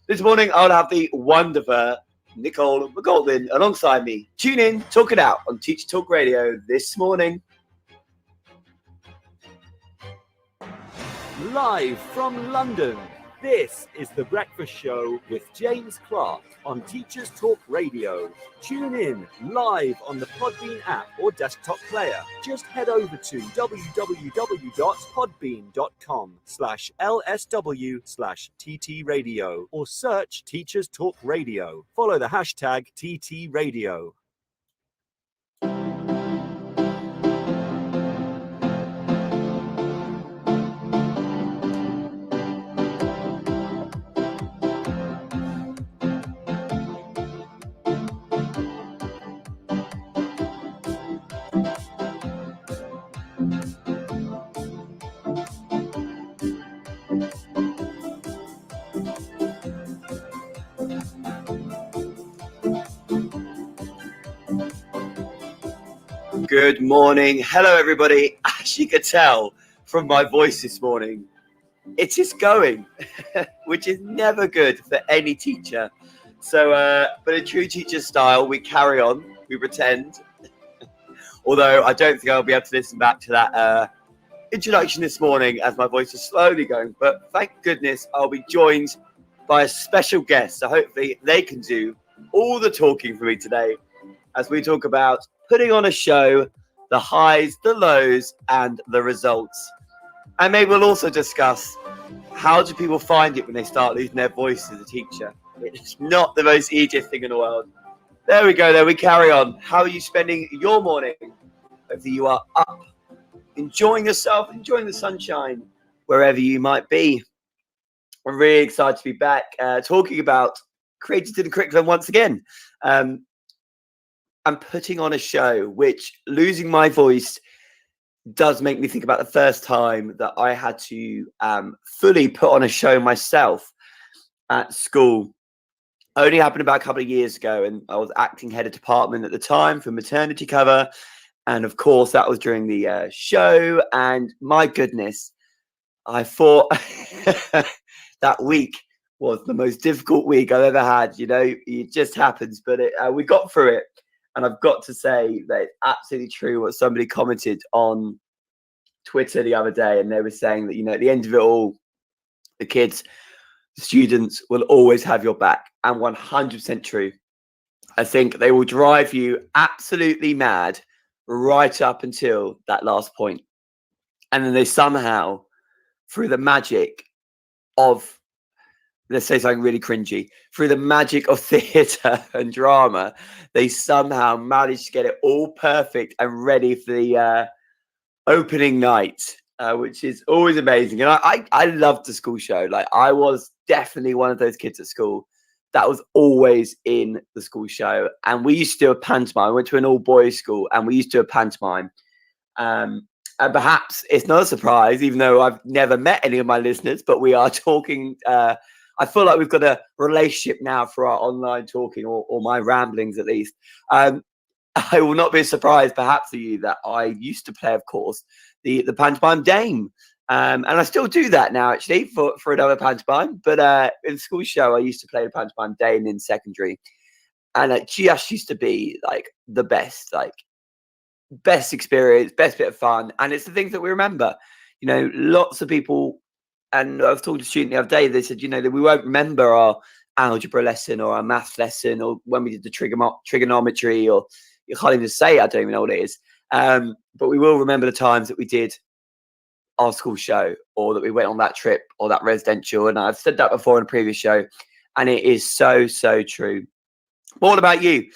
This morning, I'll have the wonderful Nicole McGoldin alongside me. Tune in, talk it out on Teacher Talk Radio this morning. Live from London, this is The Breakfast Show with James Clark on Teachers Talk Radio. Tune in live on the Podbean app or desktop player. Just head over to www.podbean.com/LSW/TT Radio or search Teachers Talk Radio. Follow the hashtag TT Radio. Good morning. Hello, everybody. As you could tell from my voice this morning, it is going, which is never good for any teacher. So, but in true teacher style, we carry on, we pretend. Although I don't think I'll be able to listen back to that introduction this morning as my voice is slowly going. But thank goodness I'll be joined by a special guest. So hopefully they can do all the talking for me today as we talk about putting on a show, the highs, the lows, and the results. And maybe we'll also discuss how do people find it when they start losing their voice as a teacher. It's not the most easiest thing in the world. There we go, we carry on. How are you spending your morning? Hopefully you are up, enjoying yourself, enjoying the sunshine, wherever you might be. I'm really excited to be back talking about creating the curriculum once again. I'm putting on a show, which losing my voice does make me think about the first time that I had to fully put on a show myself at school. Only happened about a couple of years ago, and I was acting head of department at the time for maternity cover. And of course, that was during the show. And my goodness, I thought that week was the most difficult week I've ever had. You know, it just happens, but we got through it. And I've got to say that it's absolutely true what somebody commented on Twitter the other day. And they were saying that, you know, at the end of it all, the kids, the students will always have your back. And 100% true. I think they will drive you absolutely mad right up until that last point. And then they somehow, through the magic of, let's say something really cringy, through the magic of theatre and drama, they somehow managed to get it all perfect and ready for the opening night, which is always amazing. And I loved the school show. Like, I was definitely one of those kids at school that was always in the school show. And we used to do a pantomime. I went to an all-boys school, and we used to do a pantomime. And perhaps it's not a surprise, even though I've never met any of my listeners, but we are talking... I feel like we've got a relationship now for our online talking, or my ramblings at least. I will not be surprised, perhaps, for you, that I used to play, of course, the pantomime Dame. And I still do that now, actually, for another pantomime. But in the school show, I used to play the pantomime Dame in secondary. And it just used to be, like, the best experience, best bit of fun. And it's the things that we remember. You know, lots of people... And I was talking to a student the other day, they said, you know, that we won't remember our algebra lesson or our maths lesson or when we did the trigonometry, or you can't even say it, I don't even know what it is. But we will remember the times that we did our school show, or that we went on that trip or that residential. And I've said that before in a previous show, and it is so, so true. But what about you?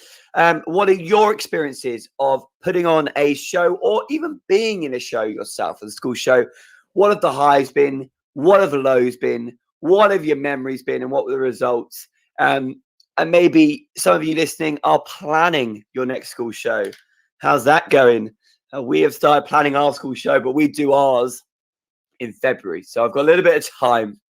What are your experiences of putting on a show, or even being in a show yourself, a school show? What have the highs been? What have the lows been? What have your memories been? And what were the results? And maybe some of you listening are planning your next school show. How's that going? We have started planning our school show, but we do ours in February. So I've got a little bit of time.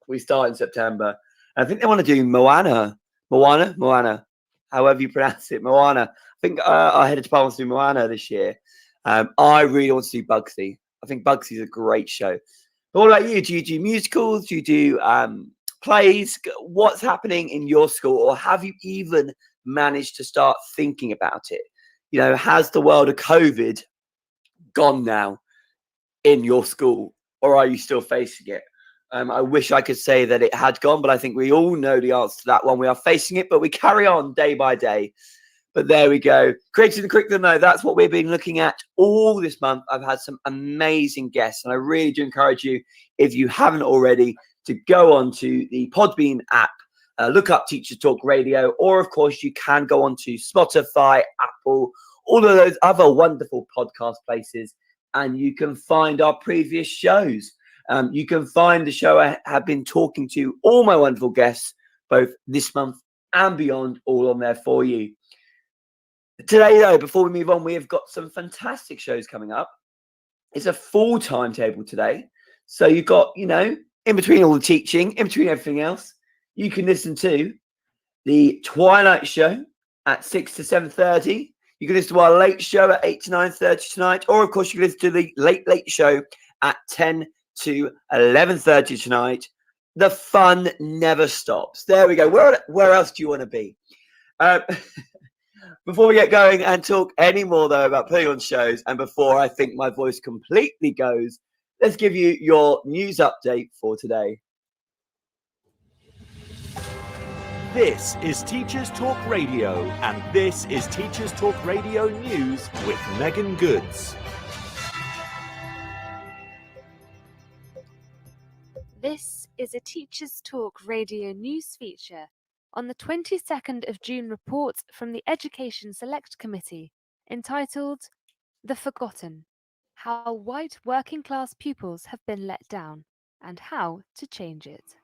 We start in September. I think they want to do Moana, however you pronounce it, Moana. I think our head of department wants to do Moana this year. I really want to do Bugsy. I think Bugsy is a great show. But what about you? Do you do musicals? Do you do plays, what's happening in your school, or have you even managed to start thinking about it? You know, has the world of COVID gone now in your school, or are you still facing it? I wish I could say that it had gone, but I think we all know the answer to that one. We are facing it, but we carry on day by day. But there we go. Creating the curriculum, though, that's what we've been looking at all this month. I've had some amazing guests, and I really do encourage you, if you haven't already, to go on to the Podbean app, look up Teachers Talk Radio, or of course, you can go on to Spotify, Apple, all of those other wonderful podcast places, and you can find our previous shows. You can find the show I have been talking to all my wonderful guests, both this month and beyond, all on there for you. Today, though, before we move on, we have got some fantastic shows coming up. It's a full timetable today. So you've got, you know, in between all the teaching, in between everything else, you can listen to the Twilight Show at 6 to 7:30. You can listen to our late show at 8 to 9:30 tonight. Or, of course, you can listen to the late show at 10 to 11:30 tonight. The fun never stops. There we go. Where else do you want to be? Before we get going and talk any more, though, about putting on shows, and before I think my voice completely goes, let's give you your news update for today. This is Teachers Talk Radio, and this is Teachers Talk Radio News with Megan Goods. This is a Teachers Talk Radio news feature on the 22nd of June report from the Education Select Committee entitled The Forgotten: How White Working Class Pupils Have Been Let Down and How to Change It.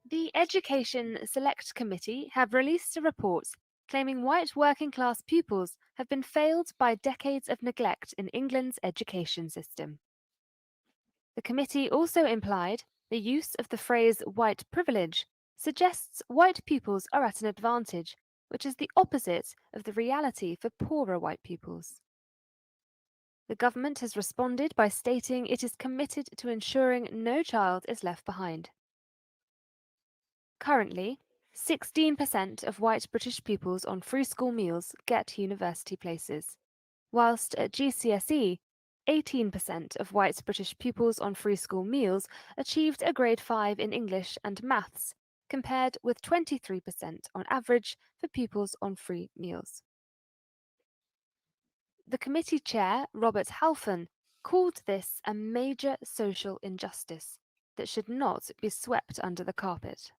The Education Select Committee have released a report claiming white working class pupils have been failed by decades of neglect in England's education system. The committee also implied the use of the phrase white privilege suggests white pupils are at an advantage, which is the opposite of the reality for poorer white pupils. The government has responded by stating it is committed to ensuring no child is left behind. Currently, 16% of white British pupils on free school meals get university places, whilst at GCSE, 18% of white British pupils on free school meals achieved a grade 5 in English and maths, compared with 23% on average for pupils on free meals. The committee chair, Robert Halfon, called this a major social injustice that should not be swept under the carpet.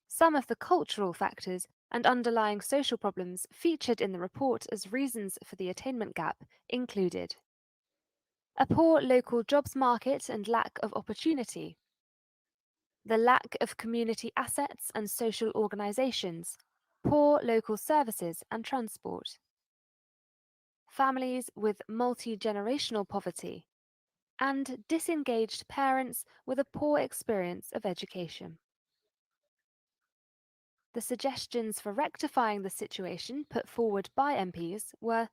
Some of the cultural factors and underlying social problems featured in the report as reasons for the attainment gap included a poor local jobs market and lack of opportunity, the lack of community assets and social organisations, poor local services and transport, families with multi-generational poverty, and disengaged parents with a poor experience of education. The suggestions for rectifying the situation put forward by MPs were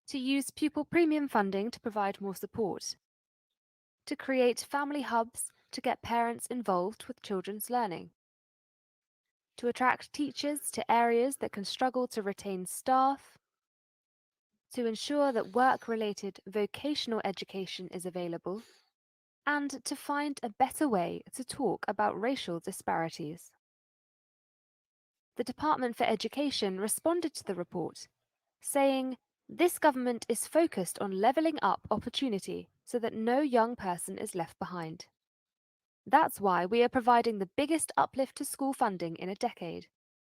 to use pupil premium funding to provide more support, to create family hubs to get parents involved with children's learning, to attract teachers to areas that can struggle to retain staff, to ensure that work-related vocational education is available, and to find a better way to talk about racial disparities. The Department for Education responded to the report, saying, "This government is focused on levelling up opportunity so that no young person is left behind. That's why we are providing the biggest uplift to school funding in a decade,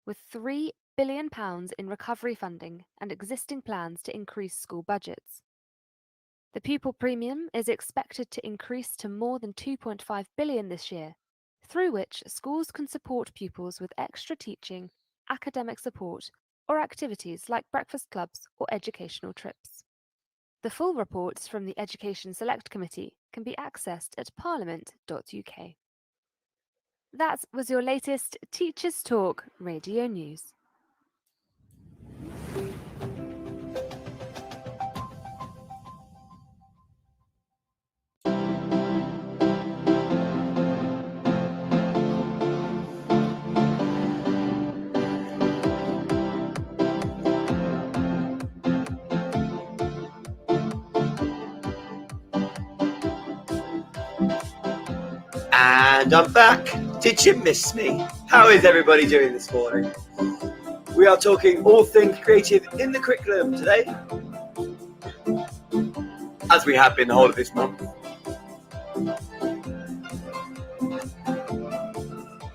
with £3 billion in recovery funding and existing plans to increase school budgets. The pupil premium is expected to increase to more than £2.5 billion this year, through which schools can support pupils with extra teaching, academic support, or activities like breakfast clubs or educational trips." The full reports from the Education Select Committee can be accessed at parliament.uk. That was your latest Teachers Talk Radio News. And I'm back. Did you miss me? How is everybody doing this morning? We are talking all things creative in the curriculum today, as we have been the whole of this month.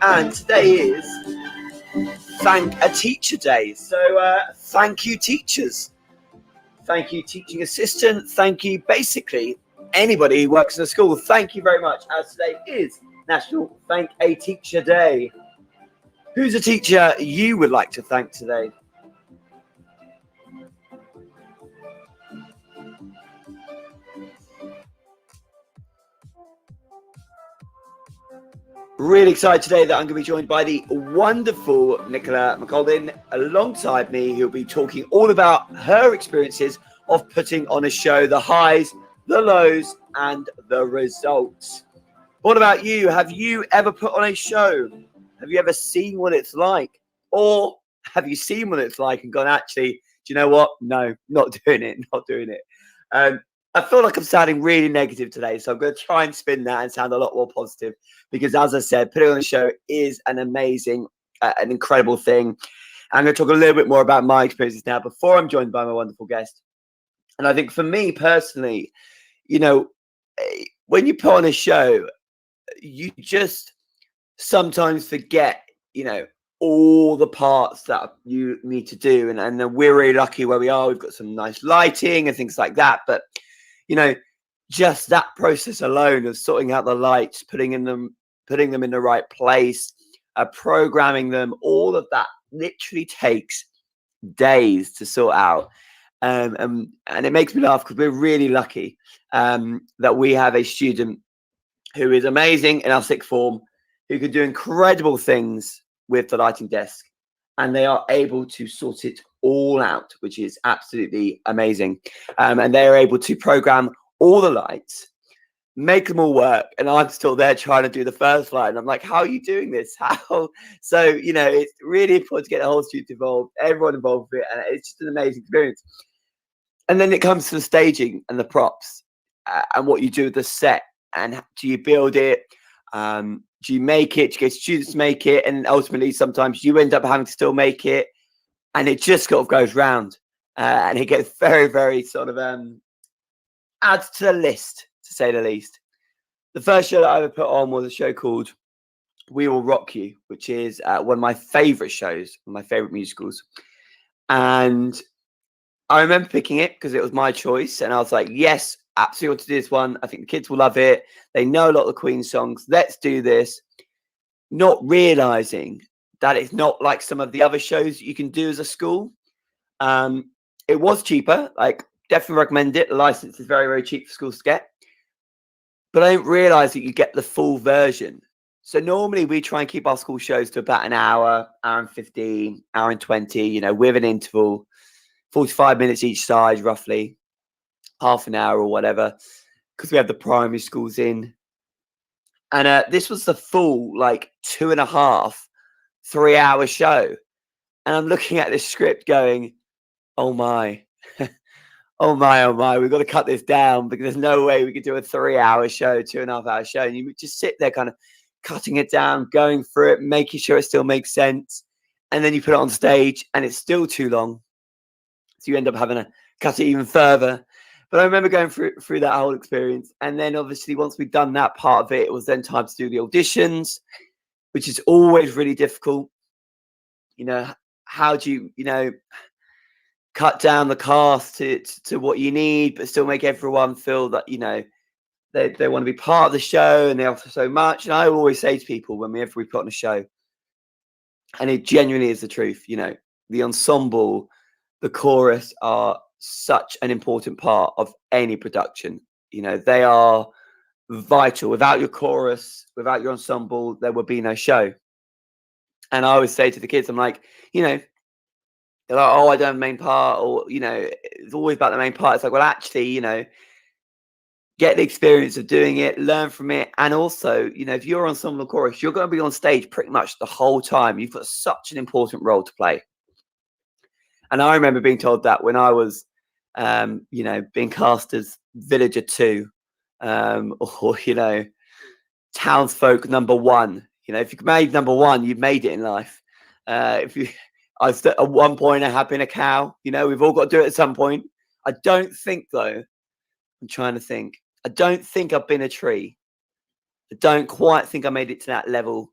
And today is Thank a Teacher Day. So thank you, teachers. Thank you, teaching assistant. Thank you, basically, anybody who works in a school. Thank you very much, as today is National Thank a Teacher Day. Who's a teacher you would like to thank today? Really excited today that I'm going to be joined by the wonderful Nicola McColdin alongside me, who'll be talking all about her experiences of putting on a show, the highs, the lows, and the results. What about you? Have you ever put on a show? Have you ever seen what it's like? Or have you seen what it's like and gone, actually, do you know what? No, not doing it. I feel like I'm sounding really negative today, so I'm going to try and spin that and sound a lot more positive because, as I said, putting on a show is an amazing, an incredible thing. I'm going to talk a little bit more about my experiences now before I'm joined by my wonderful guest. And I think for me personally, you know, when you put on a show, you just sometimes forget, you know, all the parts that you need to do. And we're really lucky where we are. We've got some nice lighting and things like that. But you know, just that process alone of sorting out the lights, putting them in the right place, programming them, all of that literally takes days to sort out. And it makes me laugh because we're really lucky that we have a student who is amazing in our sixth form, who can do incredible things with the lighting desk, and they are able to sort it all out, which is absolutely amazing. And they're able to program all the lights, make them all work. And I'm still there trying to do the first light. And I'm like, how are you doing this? How? So, you know, it's really important to get the whole student involved, everyone involved with it. And it's just an amazing experience. And then it comes to the staging and the props and what you do with the set. And do you build it? Do you make it? Do you get students to make it? And ultimately, sometimes you end up having to still make it. And it just sort of goes round, and it gets very, very sort of adds to the list, to say the least. The first show that I ever put on was a show called We Will Rock You, which is one of my favourite shows, one of my favourite musicals. And I remember picking it because it was my choice, and I was like, yes, absolutely want to do this one. I think the kids will love it. They know a lot of the Queen songs. Let's do this. Not realising that it's not like some of the other shows you can do as a school. It was cheaper, like definitely recommend it. The license is very, very cheap for schools to get. But I didn't realise that you get the full version. So normally we try and keep our school shows to about an hour, hour and 15, hour and 20, you know, with an interval, 45 minutes each side, roughly, half an hour or whatever, because we have the primary schools in. And this was the full, like, 2.5, 3-hour show. And I'm looking at this script going, oh my, oh my, we've got to cut this down because there's no way we could do a 3-hour show, 2.5-hour show. And you just sit there kind of cutting it down, going through it, making sure it still makes sense. And then you put it on stage and it's still too long. So you end up having to cut it even further. But I remember going through that whole experience. And then obviously once we'd done that part of it, it was then time to do the auditions, which is always really difficult. You know, how do you, you know, cut down the cast to what you need, but still make everyone feel that, you know, they want to be part of the show and they offer so much. And I always say to people whenever we put on a show, and it genuinely is the truth, you know, the ensemble, the chorus are such an important part of any production. You know, they are vital. Without your chorus, without your ensemble, there would be no show. And I always say to the kids, I'm like, you know, they're like, oh, I don't have the main part, or, you know, it's always about the main part. It's like, well, actually, you know, get the experience of doing it, learn from it. And also, you know, if you're ensemble chorus, you're going to be on stage pretty much the whole time. You've got such an important role to play. And I remember being told that when I was, you know, being cast as Villager 2, or, you know, townsfolk number one. You know, if you made number one, you've made it in life. At one point, I have been a cow. You know, we've all got to do it at some point. I don't think, though, I'm trying to think. I don't think I've been a tree. I don't quite think I made it to that level.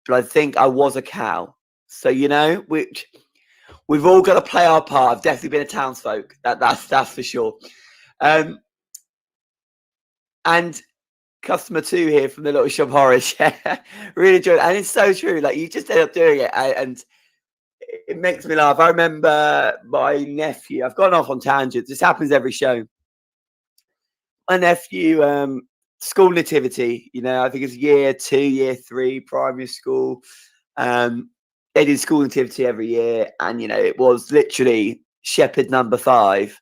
But I think I was a cow. So, you know, we've all got to play our part. I've definitely been a townsfolk. That's for sure. And customer 2 here from the Little Shop Horrors. Really enjoyed it. And it's so true. Like, you just end up doing it. And it makes me laugh. I remember my nephew. I've gone off on tangents. This happens every show. My nephew, school nativity, you know, I think it's year 2, year 3, primary school. They did school nativity every year. And, you know, it was literally shepherd number 5.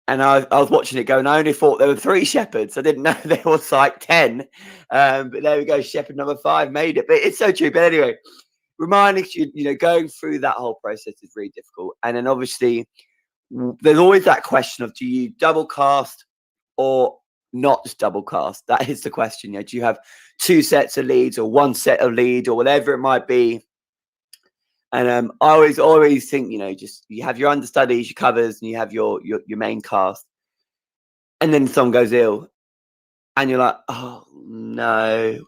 And I was watching it going, I only thought there were 3 shepherds. I didn't know there was like 10. But there we go. Shepherd number 5 made it. But it's so true. But anyway, reminding you, you know, going through that whole process is really difficult. And then obviously there's always that question of, do you double cast or not just double cast? That is the question. You know, do you have 2 sets of leads or 1 set of lead or whatever it might be? And I always think, you know, just you have your understudies, your covers, and you have your main cast. And then someone goes ill, and you're like, oh no,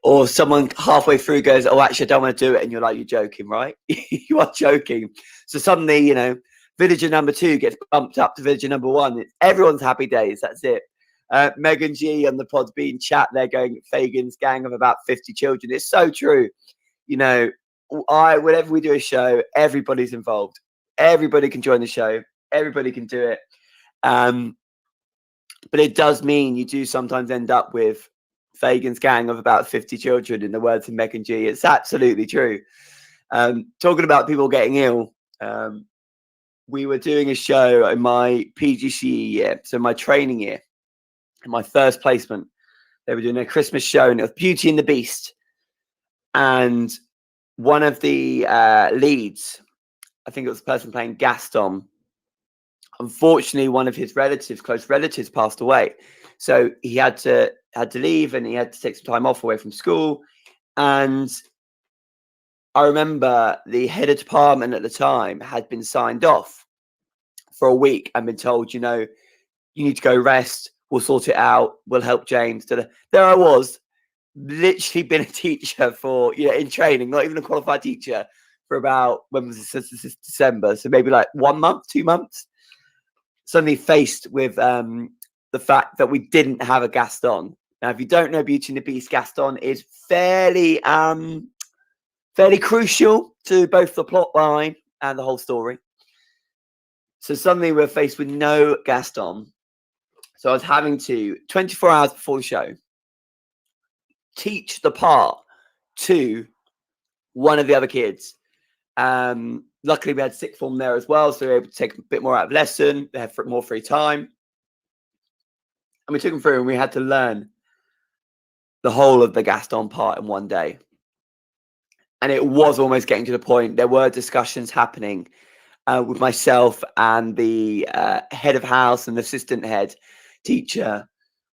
or someone halfway through goes, oh, actually, I don't want to do it, and you're like, you're joking, right? You are joking. So suddenly, you know, villager number 2 gets bumped up to villager number 1. Everyone's happy days. That's it. Megan G on the Podbean chat, they're going Fagin's gang of about 50 children. It's so true. You know, whenever we do a show, everybody's involved. Everybody can join the show. Everybody can do it. But it does mean you do sometimes end up with Fagin's gang of about 50 children, in the words of Megan G. It's absolutely true. Talking about people getting ill, we were doing a show in my PGCE year, so my training year, in my first placement. They were doing a Christmas show, and it was Beauty and the Beast. And one of the leads, I think it was the person playing Gaston, unfortunately, one of his close relatives, passed away. So he had to leave, and he had to take some time off away from school. And I remember the head of department at the time had been signed off for a week and been told, you know, you need to go rest. We'll sort it out. We'll help James. There I was, literally been a teacher for, you know, in training, not even a qualified teacher, for about, when was this, December, so maybe like 1 month, 2 months, suddenly faced with the fact that we didn't have a Gaston. Now, if you don't know Beauty and the Beast, Gaston is fairly crucial to both the plot line and the whole story. So suddenly we're faced with no Gaston. So I was having to, 24 hours before the show, teach the part to one of the other kids. Luckily, we had sixth form there as well, so we were able to take a bit more out of lesson. They had more free time. And we took them through, and we had to learn the whole of the Gaston part in one day. And it was almost getting to the point. There were discussions happening with myself and the head of house and the assistant head teacher.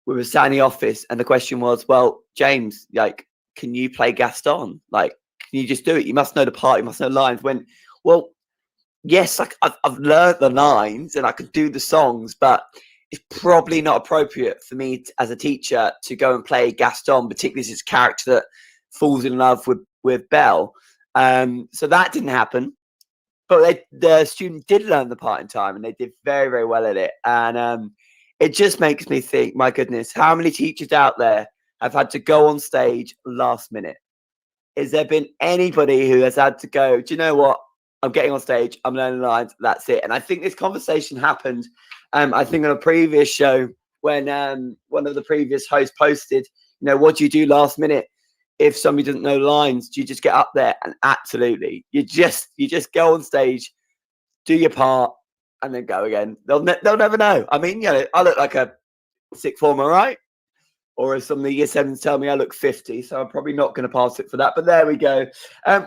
We were sat in the office, and the question was, well, James, like, can you play Gaston? Like, can you just do it? You must know the part. You must know lines. When, well, yes, I've learned the lines and I could do the songs, but it's probably not appropriate for me as a teacher to go and play Gaston, particularly as his character that falls in love with Belle. So that didn't happen. But the student did learn the part in time, and they did very, very well at it. And it just makes me think, my goodness, how many teachers out there have had to go on stage last minute? Has there been anybody who has had to go, do you know what? I'm getting on stage, I'm learning lines, that's it. And I think this conversation happened, I think on a previous show when one of the previous hosts posted, you know, what do you do last minute if somebody doesn't know lines? Do you just get up there? And absolutely, you just go on stage, do your part, and then go again. They'll never know. I mean, you know, I look like a sixth former, right? Or as some of the year sevens tell me, I look 50, so I'm probably not going to pass it for that. But there we go.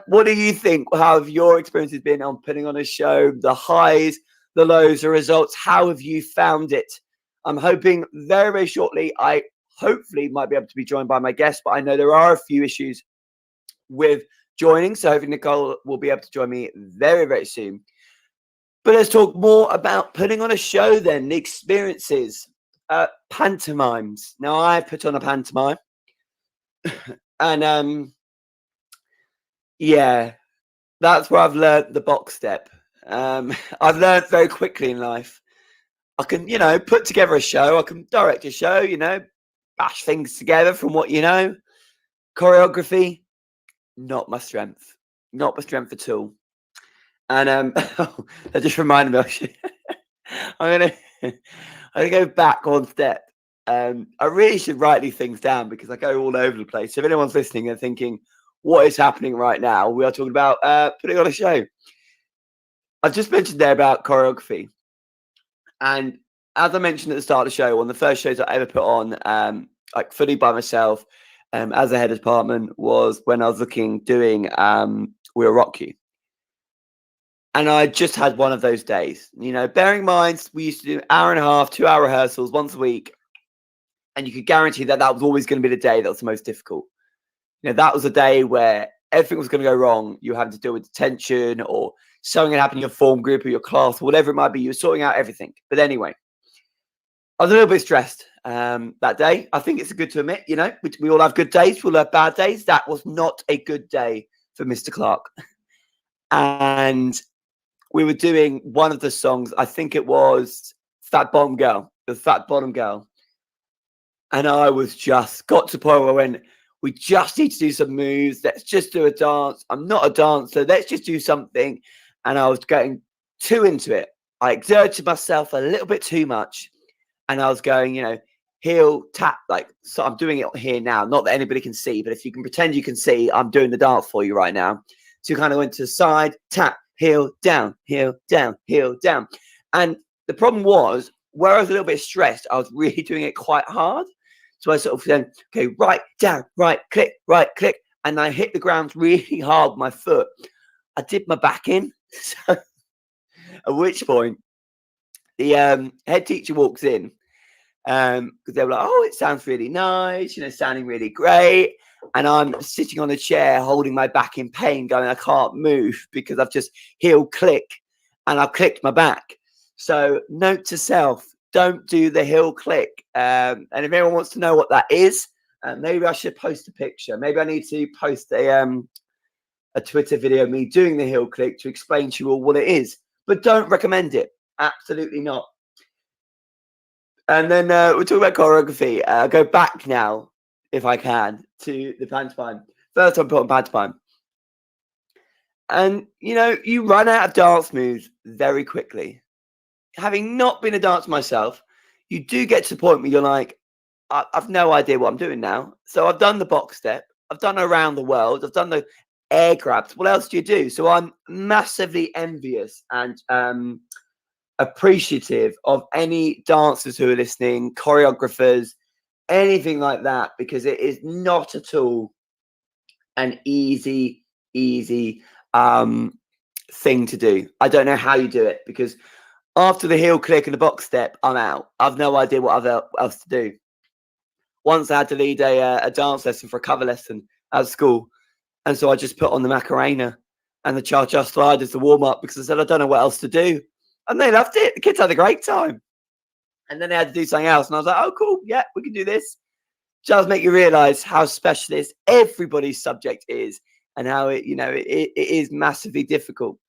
What do you think? How have your experiences been on putting on a show? The highs, the lows, the results. How have you found it? I'm hoping very, very shortly. I hopefully might be able to be joined by my guest, but I know there are a few issues with joining. So hopefully Nicole will be able to join me very, very soon. But let's talk more about putting on a show then, the experiences, pantomimes. Now, I put on a pantomime. And yeah, that's where I've learned the box step. I've learned very quickly in life. I can, put together a show. I can direct a show, bash things together from what you know. Choreography, not my strength. Not my strength at all. And that just reminded me. I'm gonna go back one step. I really should write these things down because I go all over the place. So if anyone's listening and thinking, what is happening right now? We are talking about putting on a show. I've just mentioned there about choreography. And as I mentioned at the start of the show, one of the first shows I ever put on, like fully by myself, as a head of department, was when I was doing We'll Rock You. And I just had one of those days, bearing in mind, we used to do 1.5 hour, 2-hour rehearsals once a week. And you could guarantee that was always going to be the day that was the most difficult. That was a day where everything was going to go wrong. You were having to deal with tension or something had happened in your form group or your class, or whatever it might be. You were sorting out everything. But anyway, I was a little bit stressed that day. I think it's good to admit, we all have good days. We all have bad days. That was not a good day for Mr. Clark. And we were doing one of the songs, I think it was Fat Bottom Girl, the Fat Bottom Girl. And I was just got to the point where I went, we just need to do some moves. Let's just do a dance. I'm not a dancer. Let's just do something. And I was getting too into it. I exerted myself a little bit too much. And I was going, heel, tap, so I'm doing it here now. Not that anybody can see, but if you can pretend you can see, I'm doing the dance for you right now. So you kind of went to the side, tap, heel, down, heel, down, heel, down. And the problem was, where I was a little bit stressed, I was really doing it quite hard. So I sort of then, okay, right, down, right, click, and I hit the ground really hard with my foot. I did my back in, so, at which point the head teacher walks in because they were like, oh, it sounds really nice, sounding really great. And I'm sitting on a chair holding my back in pain going, I can't move because I've just heel click and I've clicked my back. So note to self, don't do the heel click. And if anyone wants to know what that is, maybe I should post a picture. Maybe I need to post a Twitter video of me doing the heel click to explain to you all what it is. But don't recommend it. Absolutely not. And then we're talking about choreography. I'll go back now, if I can, to the pantomime. First time I put on pantomime. And, you run out of dance moves very quickly. Having not been a dancer myself, you do get to the point where you're like, I've no idea what I'm doing now. So I've done the box step. I've done around the world. I've done the air grabs. What else do you do? So I'm massively envious and appreciative of any dancers who are listening, choreographers, anything like that, because it is not at all an easy thing to do. I don't know how you do it, because after the heel click and the box step, I'm out. I've no idea what else to do. Once I had to lead a dance lesson for a cover lesson at school, and so I just put on the Macarena and the Cha-Cha Slide as the warm-up because I said I don't know what else to do. And they loved it. The kids had a great time. And then they had to do something else. And I was like, oh, cool. Yeah, we can do this. Just make you realize how specialist everybody's subject is and how it is massively difficult.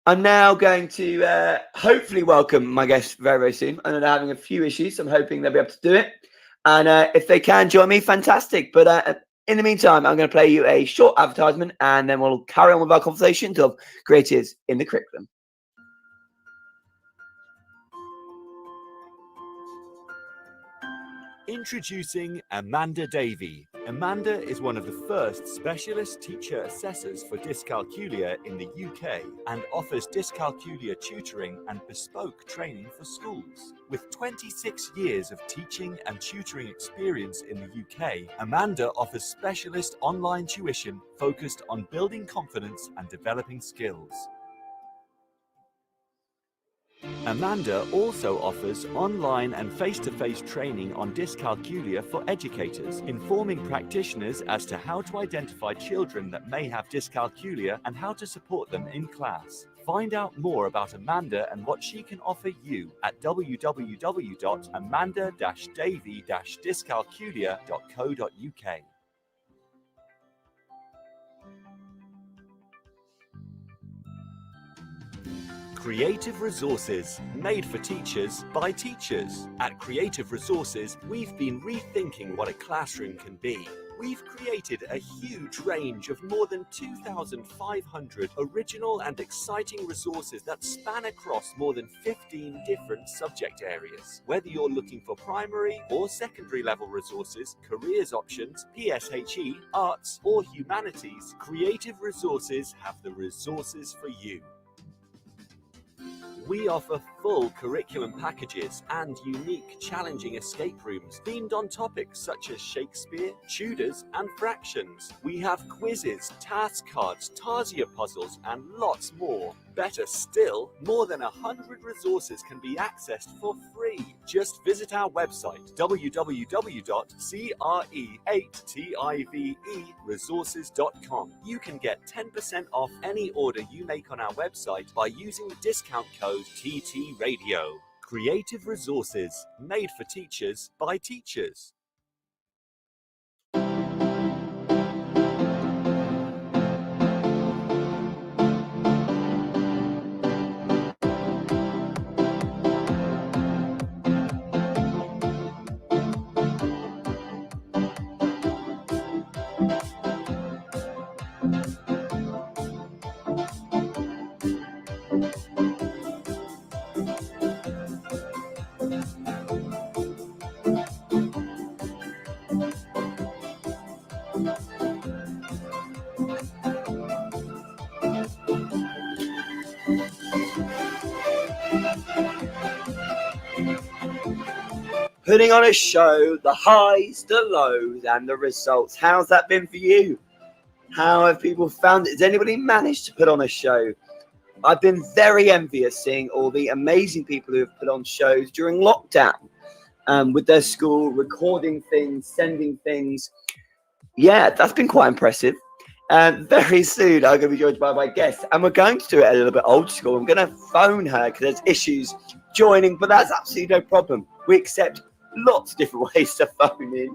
I'm now going to hopefully welcome my guest very, very soon. I know they're having a few issues. So I'm hoping they'll be able to do it. And if they can join me, fantastic. But in the meantime, I'm going to play you a short advertisement and then we'll carry on with our conversations of creatives in the curriculum. Introducing Amanda Davey. Amanda is one of the first specialist teacher assessors for dyscalculia in the UK and offers dyscalculia tutoring and bespoke training for schools. With 26 years of teaching and tutoring experience in the UK, Amanda offers specialist online tuition focused on building confidence and developing skills. Amanda also offers online and face-to-face training on dyscalculia for educators, informing practitioners as to how to identify children that may have dyscalculia and how to support them in class. Find out more about Amanda and what she can offer you at www.amanda-davy-dyscalculia.co.uk. Creative Resources, made for teachers by teachers. At Creative Resources, we've been rethinking what a classroom can be. We've created a huge range of more than 2,500 original and exciting resources that span across more than 15 different subject areas. Whether you're looking for primary or secondary level resources, careers options, PSHE, arts, or humanities, Creative Resources have the resources for you. We offer full curriculum packages and unique, challenging escape rooms themed on topics such as Shakespeare, Tudors, and fractions. We have quizzes, task cards, Tarsier puzzles, and lots more. Better still, more than 100 resources can be accessed for free. Just visit our website, www.cre8tiveresources.com. You can get 10% off any order you make on our website by using the discount code TT Radio. Creative Resources, made for teachers by teachers. Putting on a show, the highs, the lows, and the results. How's that been for you? How have people found it? Has anybody managed to put on a show? I've been very envious seeing all the amazing people who have put on shows during lockdown with their school, recording things, sending things. Yeah, that's been quite impressive. Very soon, I'm going to be joined by my guest, and we're going to do it a little bit old school. I'm going to phone her because there's issues joining, but that's absolutely no problem. We accept lots of different ways to phone in.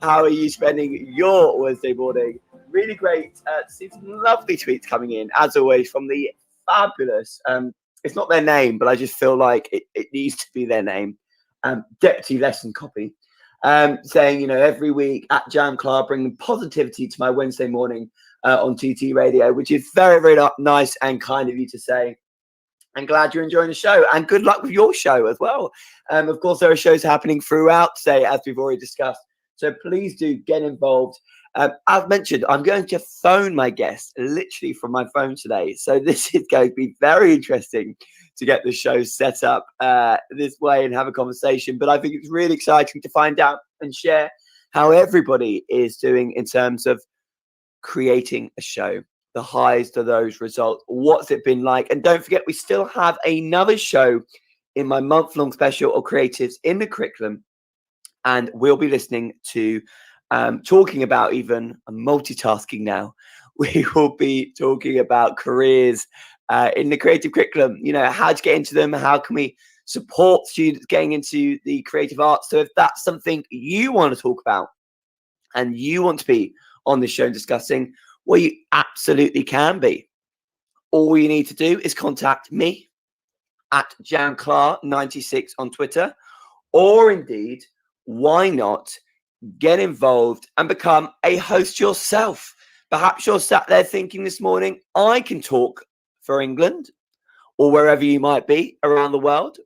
How are you spending your Wednesday morning? Really great to see some lovely tweets coming in, as always, from the fabulous, it's not their name, but I just feel like it needs to be their name, Deputy Lesson Copy, saying, every week at Jam Clark, bringing positivity to my Wednesday morning on TT Radio, which is very, very nice and kind of you to say. I'm glad you're enjoying the show, and good luck with your show as well. Of course, there are shows happening throughout today, as we've already discussed. So please do get involved. As mentioned, I'm going to phone my guest literally from my phone today. So this is going to be very interesting to get the show set up this way and have a conversation. But I think it's really exciting to find out and share how everybody is doing in terms of creating a show. The highs to those results. What's it been like? And don't forget, we still have another show in my month-long special of Creatives in the Curriculum. And we'll be listening to talking about even multitasking now. We will be talking about careers in the creative curriculum, how to get into them, how can we support students getting into the creative arts. So if that's something you want to talk about and you want to be on this show discussing, well, you absolutely can be. All you need to do is contact me at JamClark96 on Twitter, or indeed, why not get involved and become a host yourself? Perhaps you're sat there thinking this morning, I can talk for England or wherever you might be around the world.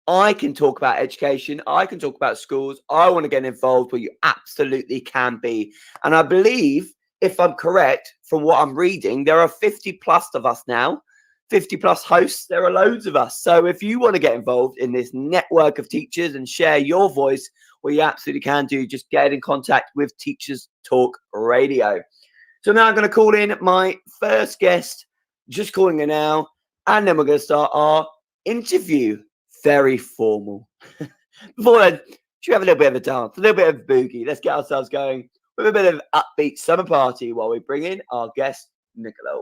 I can talk about education. I can talk about schools. I want to get involved. Well, you absolutely can be. And I believe, if I'm correct, from what I'm reading, there are 50 plus of us now, 50 plus hosts. There are loads of us. So if you want to get involved in this network of teachers and share your voice, well, you absolutely can do. Just get in contact with Teachers Talk Radio. So now I'm going to call in my first guest, just calling her now. and then we're going to start our interview. Very formal. Before then, should we have a little bit of a dance, a little bit of boogie? Let's get ourselves going with a bit of upbeat summer party while we bring in our guest, Nicolo.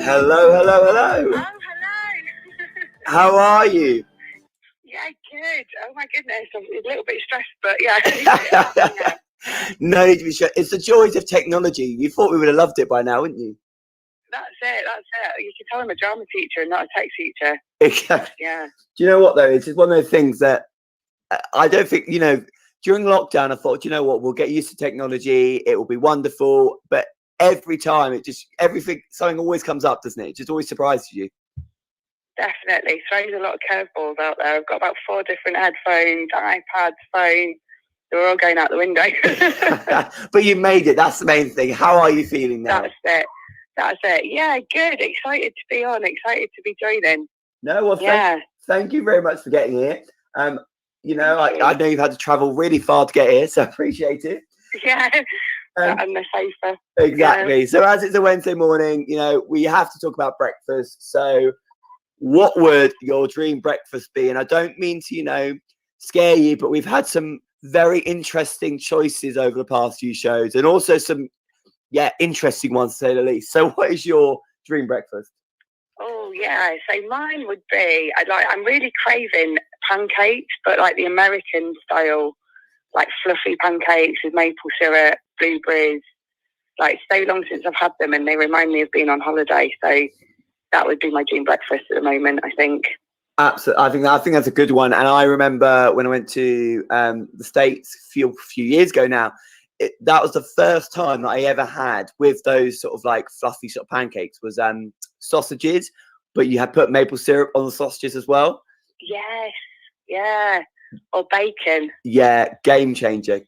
Hello. Oh, hello. How are you? Yeah, good. Oh, my goodness. I'm a little bit stressed, but yeah. No need to be sure. It's the joys of technology. You thought we would have loved it by now, wouldn't you? That's it. You can tell I'm a drama teacher and not a tech teacher. Exactly. Yeah. Do you know what, though? It's just one of those things that I don't think, during lockdown, I thought, you know what, we'll get used to technology. It will be wonderful. But every time something always comes up, doesn't it? It just always surprises you. Definitely. Throws a lot of curveballs out there. I've got about 4 different headphones, iPads, phone. They're all going out the window. But you made it. That's the main thing. How are you feeling now? That's it. Yeah, good. Excited to be on. Excited to be joining. No, well, thank you very much for getting here. I know you've had to travel really far to get here, so I appreciate it. Yeah, and the sofa. Exactly. Yeah. So as it's a Wednesday morning, we have to talk about breakfast. So what would your dream breakfast be? And I don't mean to, scare you, but we've had some very interesting choices over the past few shows, and also some, interesting ones to say the least. So what is your dream breakfast? Oh yeah, so mine would be I'm really craving pancakes, but like the American style, like fluffy pancakes with maple syrup, blueberries. Like so long since I've had them, and they remind me of being on holiday. So that would be my dream breakfast at the moment, I think. Absolutely, I think that's a good one. And I remember when I went to the States a few years ago now. That was the first time that I ever had with those sort of like fluffy sort of pancakes was sausages, but you had put maple syrup on the sausages as well. Yes, yeah, or bacon. Yeah, game changer.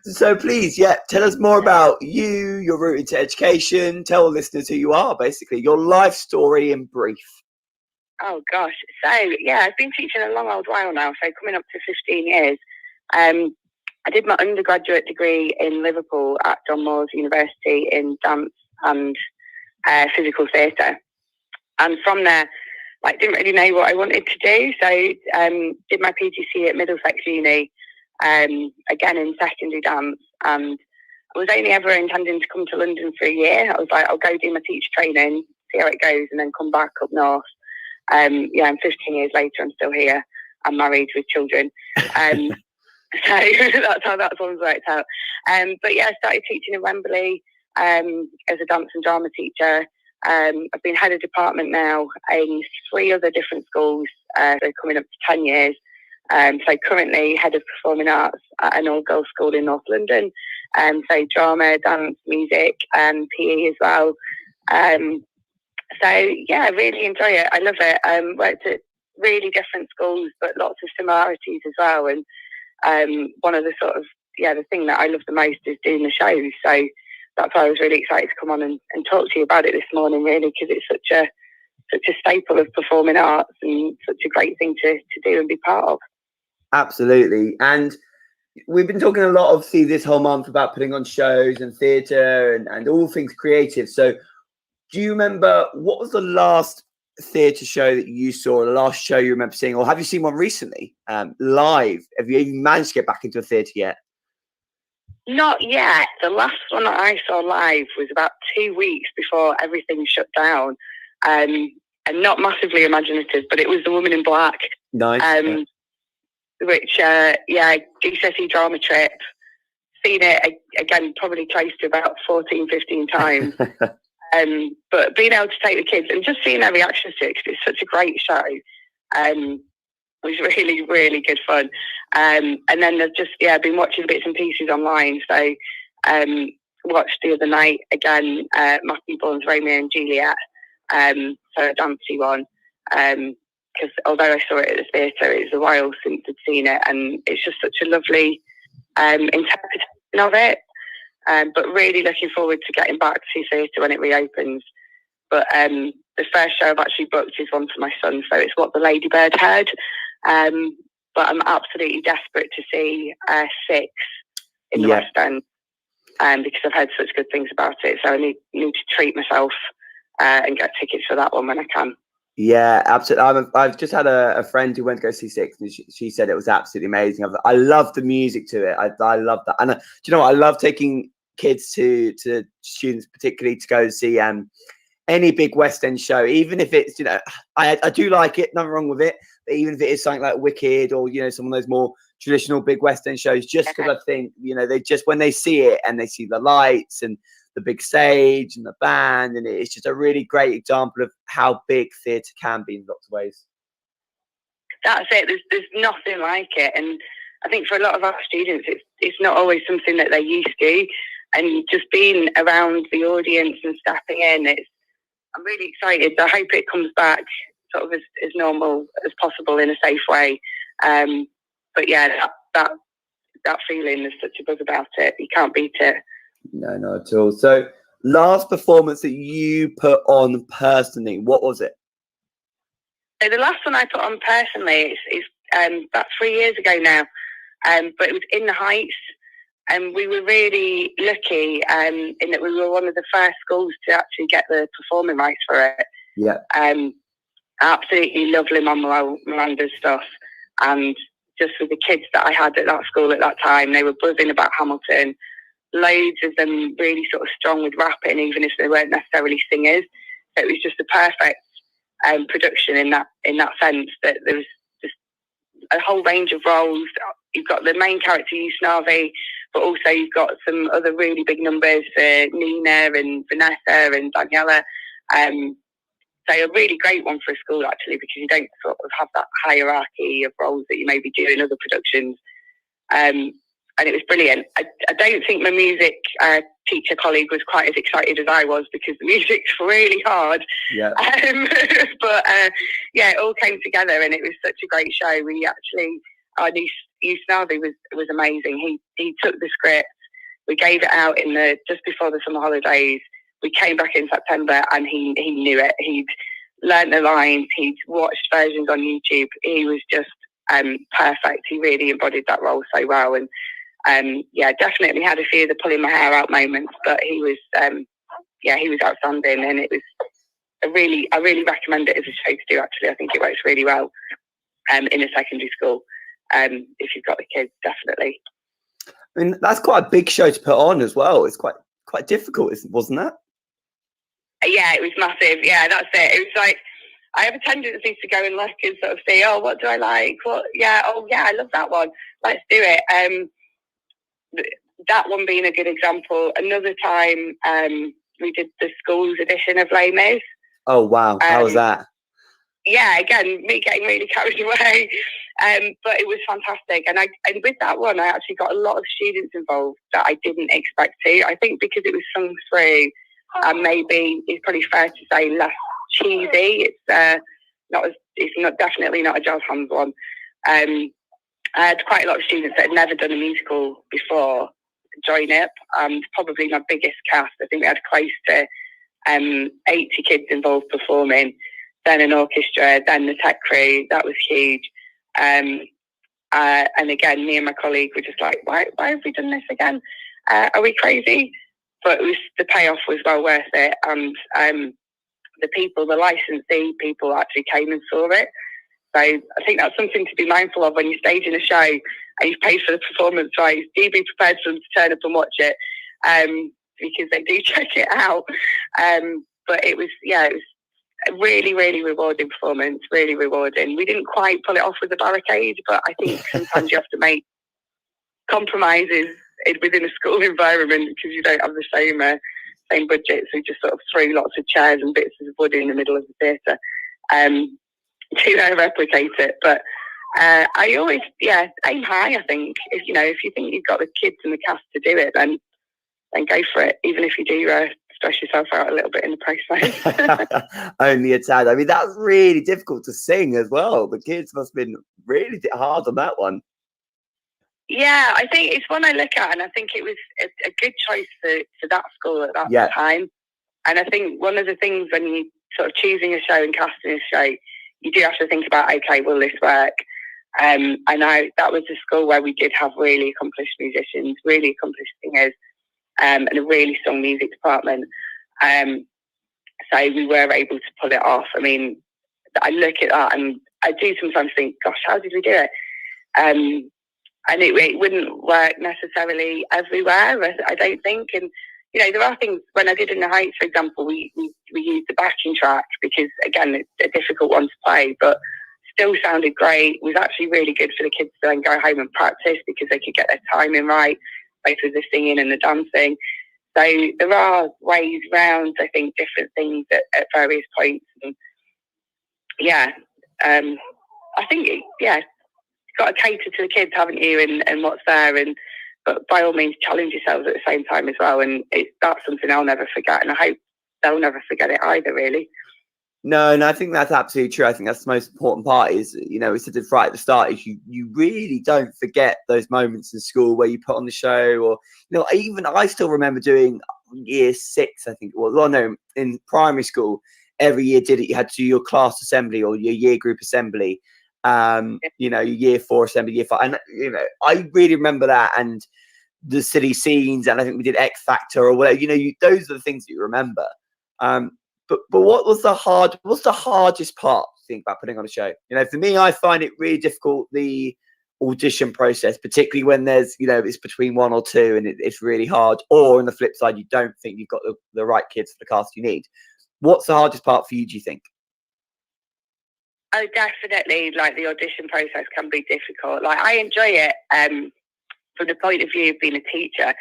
So please, tell us more about you, your route into education. Tell the listeners who you are, basically, your life story in brief. Oh gosh, so I've been teaching a long old while now, so coming up to 15 years. I did my undergraduate degree in Liverpool at John Moores University in dance and physical theatre. And from there, didn't really know what I wanted to do. So did my PGC at Middlesex Uni, again in secondary dance. And I was only ever intending to come to London for a year. I was like, I'll go do my teacher training, see how it goes, and then come back up north. And 15 years later, I'm still here. I'm married with children. So that's how that one's worked out. I started teaching in Wembley as a dance and drama teacher. I've been head of department now in 3 other different schools, so coming up to 10 years. So currently head of performing arts at an all-girls school in North London. So drama, dance, music, and PE as well. I really enjoy it. I love it. Worked at really different schools, but lots of similarities as well. And one of the the thing that I love the most is doing the shows. So that's why I was really excited to come on and talk to you about it this morning, really, because it's such a staple of performing arts and such a great thing to do and be part of. Absolutely. And we've been talking a lot, obviously, this whole month about putting on shows and theatre and all things creative. So do you remember what was the last theatre show that you saw, or the last show you remember seeing, or have you seen one recently live? Have you even managed to get back into a theatre yet? Not yet. The last one that I saw live was about 2 weeks before everything shut down, and not massively imaginative, but it was The Woman in Black. Nice. Which GCSE drama trip. Seen it again probably close to about 14, 15 times. But being able to take the kids and just seeing their reactions to it, because it's such a great show, was really, really good fun. And then I've just been watching bits and pieces online. So watched the other night again, Matthew Bourne's Romeo and Juliet, so a dancey one. Because although I saw it at the theatre, it's a while since I'd seen it, and it's just such a lovely interpretation of it. But really looking forward to getting back to theatre when it reopens. But the first show I've actually booked is one for my son, so it's What the Ladybird Heard. But I'm absolutely desperate to see Six in the West End, because I've heard such good things about it. So I need to treat myself and get tickets for that one when I can. Yeah, absolutely. I've just had a friend who went to go see Six, and she said it was absolutely amazing. I love the music to it. I love that. And do you know what? I love taking kids to students, particularly to go see any big West End show, even if it's, you know, I do like it, nothing wrong with it. But even if it is something like Wicked or, you know, some of those more traditional big West End shows, just because I think, you know, they just, when they see it and they see the lights and the big stage and the band, and it's just a really great example of how big theatre can be in lots of ways. That's it. There's nothing like it, and I think for a lot of our students, it's not always something that they're used to, and just being around the audience and stepping in, I'm really excited. I hope it comes back sort of as normal as possible in a safe way. But yeah, that feeling, there's such a buzz about it. You can't beat it. No, not at all. So, last performance that you put on personally, what was it? So the last one I put on personally is about 3 years ago now, but it was In the Heights, and we were really lucky in that we were one of the first schools to actually get the performing rights for it. Yeah. Absolutely love Lin-Manuel Miranda's stuff, and just with the kids that I had at that school at that time, they were buzzing about Hamilton. Loads of them really sort of strong with rapping, even if they weren't necessarily singers. So it was just a perfect production in that sense, that there was just a whole range of roles. You've got the main character, Usnavi, but also you've got some other really big numbers for Nina and Vanessa and Daniela. So a really great one for a school, actually, because you don't sort of have that hierarchy of roles that you maybe do in other productions. And it was brilliant. I don't think my music teacher colleague was quite as excited as I was, because the music's really hard. Yeah. But yeah, it all came together, and it was such a great show. We actually, our Usnavi was amazing. He took the script. We gave it out just before the summer holidays. We came back in September, and he knew it. He'd learnt the lines. He'd watched versions on YouTube. He was just perfect. He really embodied that role so well. And yeah, definitely had a few of the pulling my hair out moments, but he was he was outstanding, and it was I really recommend it as a show to do. Actually, I think it works really well in a secondary school. If you've got the kids, definitely. I mean, that's quite a big show to put on as well. It's quite difficult, wasn't that? Yeah, it was massive. Yeah, that's it. It was like, I have a tendency to go and look and sort of see, oh, what do I like? I love that one. Let's do it. That one being a good example. Another time, we did the school's edition of Les Mis. Oh, wow. How was that? Yeah, again, me getting really carried away. But it was fantastic. And with that one, I actually got a lot of students involved that I didn't expect to. I think because it was sung through, and maybe it's probably fair to say less cheesy. It's definitely not a jazz hands one. I had quite a lot of students that had never done a musical before join it. Probably my biggest cast. I think we had close to 80 kids involved performing, then an orchestra, then the tech crew. That was huge. And again, me and my colleague were just like, why have we done this again? Are we crazy? But the payoff was well worth it. And the licensee people actually came and saw it. So I think that's something to be mindful of when you're staging a show and you've paid for the performance rights. Do be prepared for them to turn up and watch it, because they do check it out. But it was a really, really rewarding performance, really rewarding. We didn't quite pull it off with the barricade, but I think sometimes you have to make compromises within a school environment because you don't have the same budget. So we just sort of threw lots of chairs and bits of wood in the middle of the theatre to replicate it. But I always, aim high, I think. If you think you've got the kids and the cast to do it, then then go for it. Even if you do stress yourself out a little bit in the process. Only a tad. I mean, that's really difficult to sing as well. The kids must have been really hard on that one. Yeah, I think it's one I look at, and I think it was a good choice for that school at that time. And I think one of the things when you sort of choosing a show and casting a show, you do have to think about, okay, will this work? I know that was a school where we did have really accomplished musicians, really accomplished singers, and a really strong music department. So we were able to pull it off. I mean, I look at that and I do sometimes think, gosh, how did we do it? And it wouldn't work necessarily everywhere, I don't think. And, you know, there are things, when I did In the Heights, for example, we used the backing track because, again, it's a difficult one to play, but still sounded great. Was actually really good for the kids to then go home and practice because they could get their timing right, both with the singing and the dancing. So there are ways around, I think, different things at various points. And I think, got to cater to the kids, haven't you, and what's there, but by all means challenge yourselves at the same time as well, and that's something I'll never forget, and I hope they'll never forget it either, really. No, I think that's absolutely true. I think that's the most important part is, you know, we said it right at the start, is you really don't forget those moments in school where you put on the show, or, you know, even I still remember doing year 6, I think it was, well, no, in primary school, every year you had to do your class assembly or your year group assembly. You know, year 4 assembly, year 5, and you know, I really remember that, and the silly scenes, and I think we did X Factor or whatever. You know, those are the things that you remember. But what's the hardest part to think about putting on a show? You know, for me, I find it really difficult, the audition process, particularly when there's, you know, it's between 1 or 2, and it's really hard. Or on the flip side, you don't think you've got the right kids for the cast you need. What's the hardest part for you, do you think? Oh, definitely. Like, the audition process can be difficult. Like, I enjoy it from the point of view of being a teacher,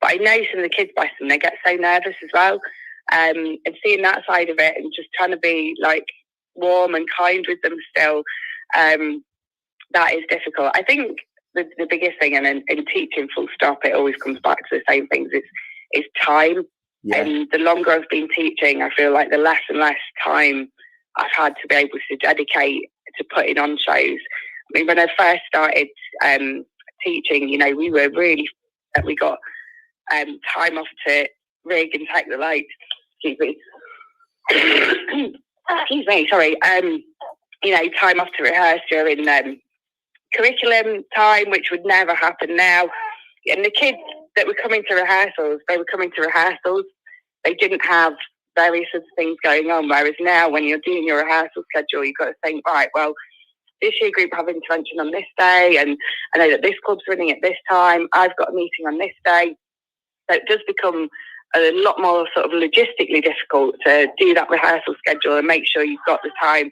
but I know some of the kids, bless them, they get so nervous as well. And seeing that side of it and just trying to be like warm and kind with them still, that is difficult. I think the biggest thing, and in teaching, full stop, it always comes back to the same things. It's time. Yeah. And the longer I've been teaching, I feel like the less and less time I've had to be able to dedicate to putting on shows. I mean, when I first started teaching, you know, we got time off to rig and take the lights. Excuse me, sorry. You know, time off to rehearse during curriculum time, which would never happen now. And the kids that were coming to rehearsals, they didn't have various other things going on, whereas now when you're doing your rehearsal schedule, you've got to think, right, well, this year group have intervention on this day, and I know that this club's running at this time, I've got a meeting on this day. So it does become a lot more sort of logistically difficult to do that rehearsal schedule and make sure you've got the time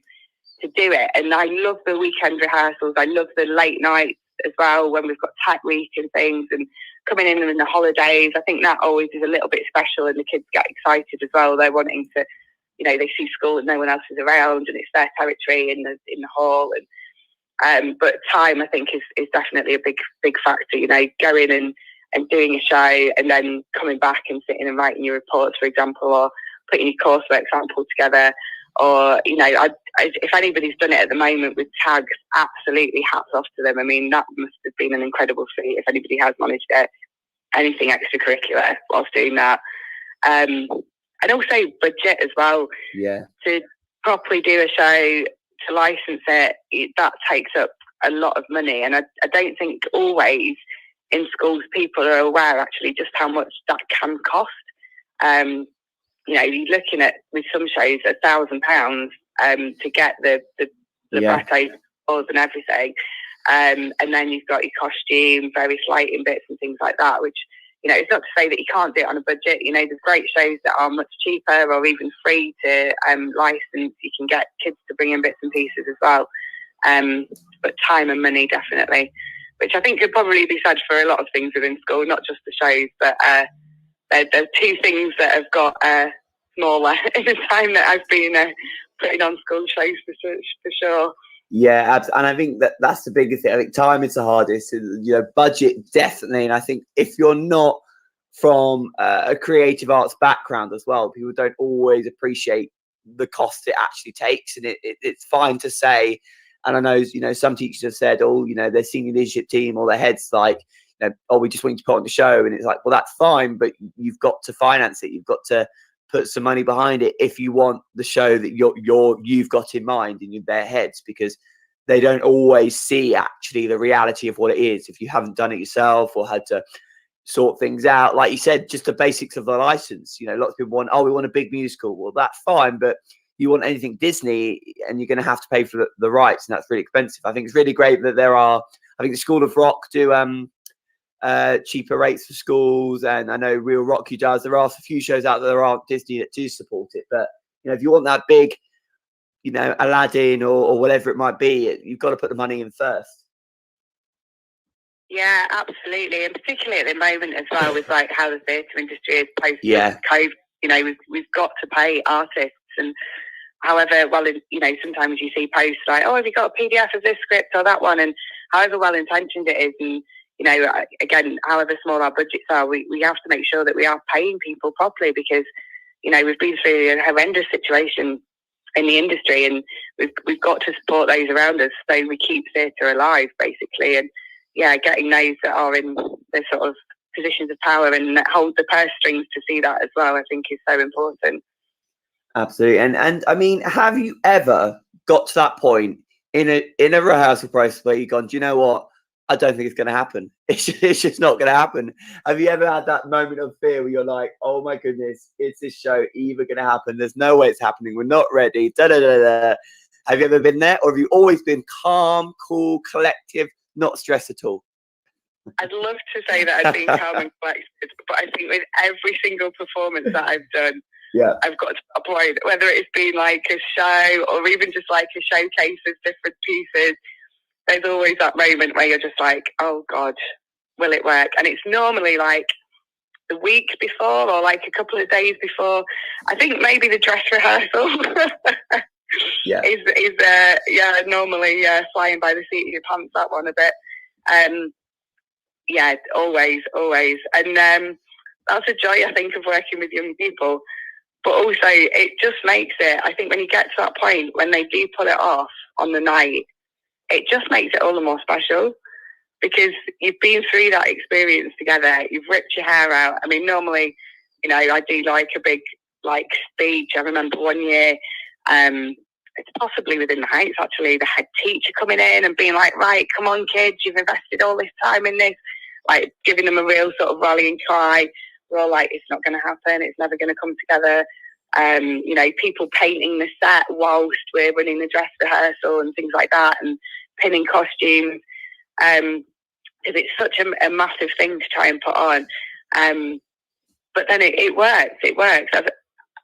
to do it. And I love the weekend rehearsals, I love the late nights as well when we've got tech week and things, and coming in the holidays. I think that always is a little bit special, and the kids get excited as well. They're wanting to, you know, they see school and no one else is around, and it's their territory in the hall. And but time, I think, is definitely a big factor. You know, going and doing a show and then coming back and sitting and writing your reports, for example, or putting your coursework sample together. Or, you know, if anybody's done it at the moment with tags, absolutely hats off to them. I mean, that must have been an incredible feat if anybody has managed to get anything extracurricular whilst doing that. And also budget as well. Yeah. To properly do a show, to license it, that takes up a lot of money. And I don't think always in schools people are aware actually just how much that can cost. You know, you're looking at, with some shows, £1,000 to get the libretto and everything. And then you've got your costume, various lighting bits and things like that, which, you know, it's not to say that you can't do it on a budget. You know, there's great shows that are much cheaper or even free to license. You can get kids to bring in bits and pieces as well. But time and money, definitely, which I think could probably be said for a lot of things within school, not just the shows, but there's two things that have got smaller in the time that I've been putting on school shows for sure. Yeah, and I think that's the biggest thing. I think time is the hardest. You know, budget definitely, and I think if you're not from a creative arts background as well, people don't always appreciate the cost it actually takes. And it's fine to say, and I know, you know, some teachers have said, oh, you know, their senior leadership team or their heads like, you know, oh, we just want you to put on the show. And it's like, well, that's fine, but you've got to finance it. You've got to put some money behind it if you want the show that you've got in mind in their heads, because they don't always see actually the reality of what it is if you haven't done it yourself or had to sort things out. Like you said, just the basics of the license. You know, lots of people want, oh, we want a big musical. Well, that's fine, but you want anything Disney and you're going to have to pay for the rights, and that's really expensive. I think it's really great that there are, I think the School of Rock do cheaper rates for schools, and I know Real Rock You does. There are a few shows out there aren't Disney that do support it, but you know, if you want that big, you know, Aladdin or whatever it might be, you've got to put the money in first. Yeah, absolutely, and particularly at the moment as well, with like how the theatre industry is post COVID. You know, we've got to pay artists, and however well, you know, sometimes you see posts like, oh, have you got a PDF of this script or that one, and however well intentioned it is, and you know, again, however small our budgets are, we have to make sure that we are paying people properly, because you know, we've been through a horrendous situation in the industry, and we've got to support those around us so we keep theatre alive, basically. And yeah, getting those that are in the sort of positions of power and that hold the purse strings to see that as well, I think is so important. Absolutely. And I mean, have you ever got to that point in a rehearsal process where you've gone, do you know what? I don't think it's going to happen. It's just not going to happen. Have you ever had that moment of fear where you're like, oh my goodness, is this show even going to happen? There's no way it's happening. We're not ready. Da, da, da, da. Have you ever been there? Or have you always been calm, cool, collective, not stressed at all? I'd love to say that I've been calm and collected, but I think with every single performance that I've done, yeah, I've got to a point, whether it's been like a show or even just like a showcase of different pieces, there's always that moment where you're just like, oh God, will it work? And it's normally like the week before or like a couple of days before. I think maybe the dress rehearsal is normally flying by the seat of your pants, that one a bit. Yeah, always. And that's a joy, I think, of working with young people. But also, it just makes it, I think when you get to that point, when they do pull it off on the night, it just makes it all the more special, because you've been through that experience together. You've ripped your hair out. I mean, normally, you know, I do like a big like speech. I remember one year, it's possibly within the Heights actually, the head teacher coming in and being like, right, come on kids, you've invested all this time in this, like giving them a real sort of rallying cry. We're all like, it's not going to happen. It's never going to come together. You know, people painting the set whilst we're running the dress rehearsal and things like that, and pinning costumes. Because it's such a massive thing to try and put on. But then it works. It works.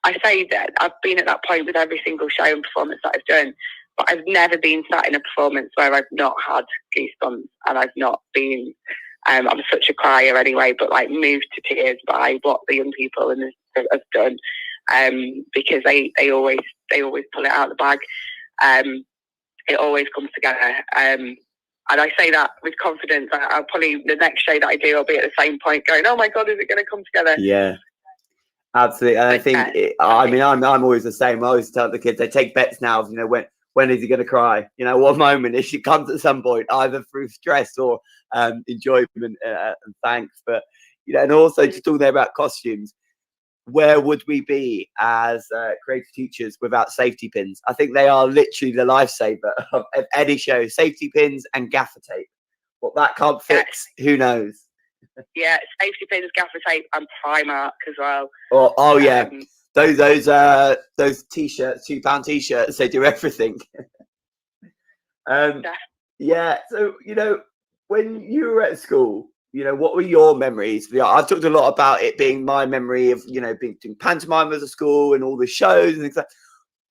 I say that I've been at that point with every single show and performance that I've done, but I've never been sat in a performance where I've not had goosebumps, and I've not been, I'm such a crier anyway, but like moved to tears by what the young people have done, because they always pull it out of the bag. It always comes together. And I say that with confidence. I'll probably, the next show that I do, I'll be at the same point going, oh my God, is it going to come together? Yeah, absolutely. And I think, I mean, I'm always the same. I always tell the kids, they take bets now of, you know, when is he going to cry? You know, what moment? It should come at some point, either through stress or enjoyment and thanks. But, you know, and also just talking there about costumes. Where would we be as creative teachers without safety pins? I think they are literally the lifesaver of any show. Safety pins and gaffer tape. What that can't fix, who knows? Yeah, safety pins, gaffer tape, and Primark as well. Oh yeah, those t-shirts, £2 t-shirts. They do everything. Yeah. So you know, when you were at school, you know, what were your memories? I've talked a lot about it being my memory of, you know, being doing pantomime as a school and all the shows and things like that.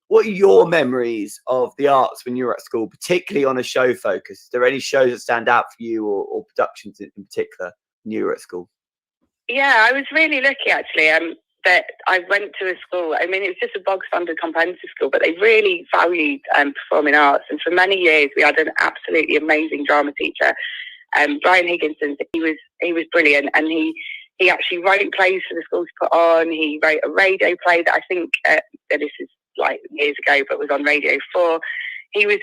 What are your memories of the arts when you were at school, particularly on a show focus? Is there any shows that stand out for you or productions in particular when you were at school? Yeah, I was really lucky actually. That I went to a school. I mean, it was just a bog standard comprehensive school, but they really valued performing arts. And for many years, we had an absolutely amazing drama teacher. Brian Higginson, he was brilliant, and he He actually wrote plays for the school to put on. He wrote a radio play that I think, this is like years ago, but was on Radio 4. He was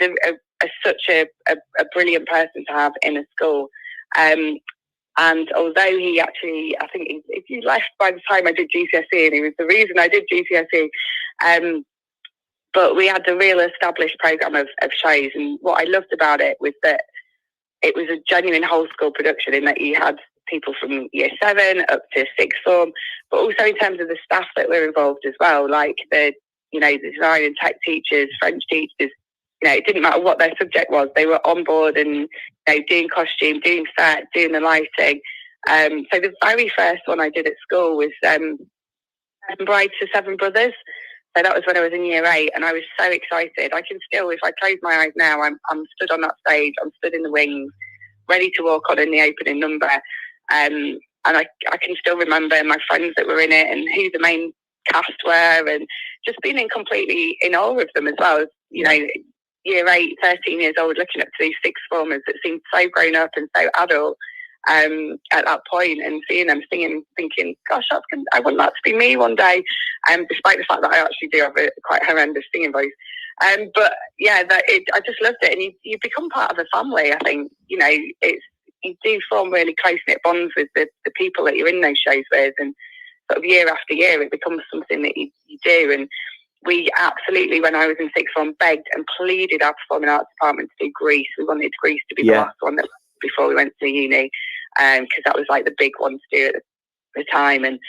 such a brilliant person to have in a school. And although he actually, I think he left by the time I did GCSE, and he was the reason I did GCSE. But we had a real established programme of shows, and what I loved about it was that it was a genuine whole school production, in that you had people from year 7 up to 6th form, but also in terms of the staff that were involved as well, like the design and tech teachers, French teachers. It didn't matter what their subject was; they were on board and doing costume, doing set, doing the lighting. So the very first one I did at school was Bride to 7 Brothers. So that was when I was in year 8, and I was so excited. I can still, if I close my eyes now, I'm stood on that stage, I'm stood in the wings, ready to walk on in the opening number. And I can still remember my friends that were in it and who the main cast were, and just being completely in awe of them as well. Year 8, 13 years old, looking up to these 6th formers that seemed so grown up and so adult at that point, and seeing them singing, thinking, gosh, I want that to be me one day, despite the fact that I actually do have a quite horrendous singing voice. But yeah, I just loved it, and you become part of a family. I think, you do form really close-knit bonds with the people that you're in those shows with, and sort of year after year it becomes something that you do. And we absolutely, when I was in 6th form, begged and pleaded our performing arts department to do Grease. We wanted Grease to be the last one before we went to uni, because that was like the big one to do at the time. And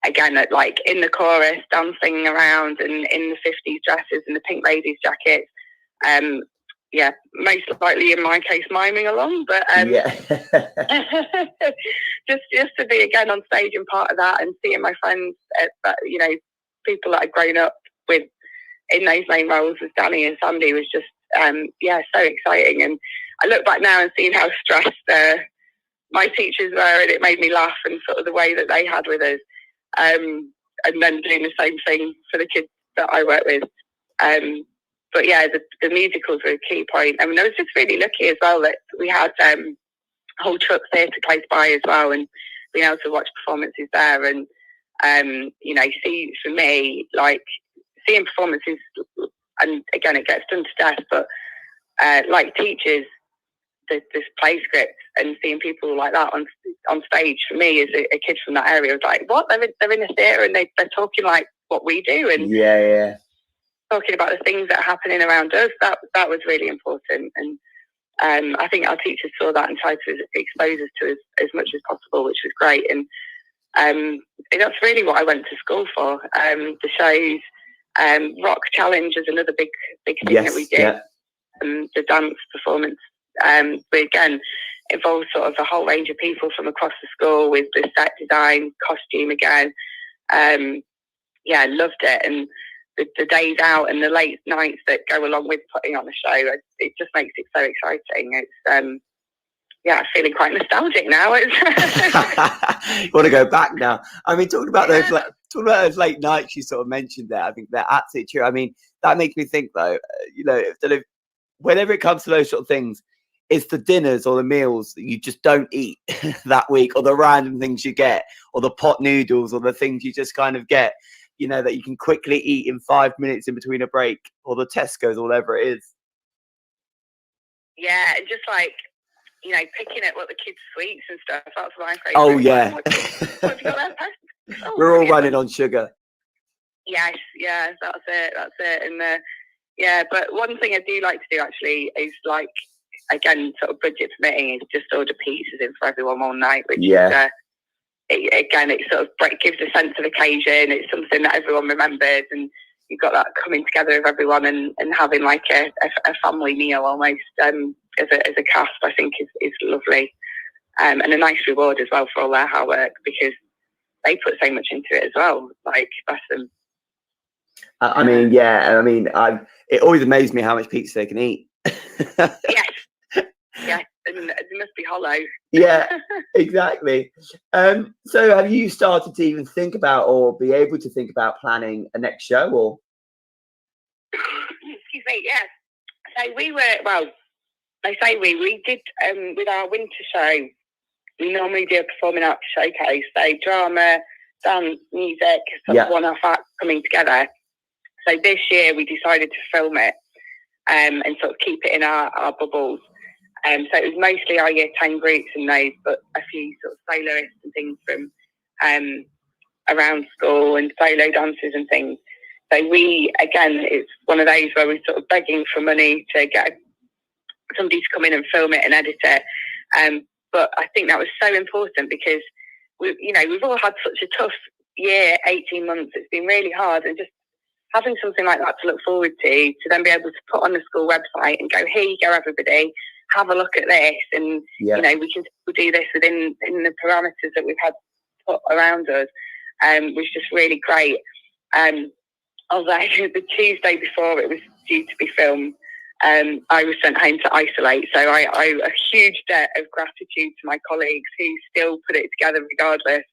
again, like in the chorus, dancing around and in the 50s dresses and the pink ladies jackets. Most likely in my case miming along, but just to be again on stage and part of that, and seeing my friends, people that I'd grown up with in those main roles with Danny and Sandy was just so exciting. And I look back now and seeing how stressed my teachers were, and it made me laugh, and sort of the way that they had with us, and then doing the same thing for the kids that I work with. But yeah, the musicals were a key point. I mean, I was just really lucky as well that we had a whole truck theatre close by as well, and being able to watch performances there. And see, for me, like seeing performances, and again, it gets done to death, but like teachers, this play script, and seeing people like that on stage, for me as a kid from that area, was like, what? They're in a theatre and they're talking like what we do, and talking about the things that are happening around us. That was really important. And I think our teachers saw that and tried to expose us to as much as possible, which was great. And that's really what I went to school for. The shows, Rock Challenge is another big thing that we did. The dance performance, we again involved sort of a whole range of people from across the school with the set design, costume again. Loved it. And the days out and the late nights that go along with putting on a show, it just makes it so exciting. It's feeling quite nostalgic now. You want to go back now? I mean, talking about those late nights you sort of mentioned there, I think they're absolutely true. I mean, that makes me think though, whenever it comes to those sort of things, it's the dinners or the meals that you just don't eat that week, or the random things you get, or the pot noodles, or the things you just kind of get, that you can quickly eat in 5 minutes in between a break, or the Tesco's, or whatever it is. Yeah, and just like, picking at what the kids' sweets and stuff. That's my favourite. Oh, yeah. What have you got there? We're all running on sugar. Yes, that's it. And but one thing I do like to do actually is, like, again, sort of budget permitting, is just order pizzas in for everyone one night, which is, it sort of gives a sense of occasion. It's something that everyone remembers, and you've got that coming together of everyone and having like a family meal almost as a cast. I think is lovely, and a nice reward as well for all their hard work, because they put so much into it as well. Like, bless them. I mean, it always amazed me how much pizza they can eat. Yes, and it must be hollow. Yeah, exactly. So have you started to even think about, or be able to think about, planning a next show? Or excuse me, yes. So we did with our winter show, we normally do a performing arts showcase, so drama, dance, music, sort of one-off acts coming together. So this year we decided to film it and sort of keep it in our bubbles. So it was mostly our year 10 groups in those, but a few sort of soloists and things from around school and solo dancers and things. So it's one of those where we're sort of begging for money to get somebody to come in and film it and edit it. But I think that was so important because we've all had such a tough year, 18 months. It's been really hard, and just having something like that to look forward to then be able to put on the school website and go, here you go, everybody, have a look at this, and we can do this within the parameters that we've had put around us, was just really great. Although the Tuesday before it was due to be filmed, I was sent home to isolate. So I owe a huge debt of gratitude to my colleagues who still put it together regardless.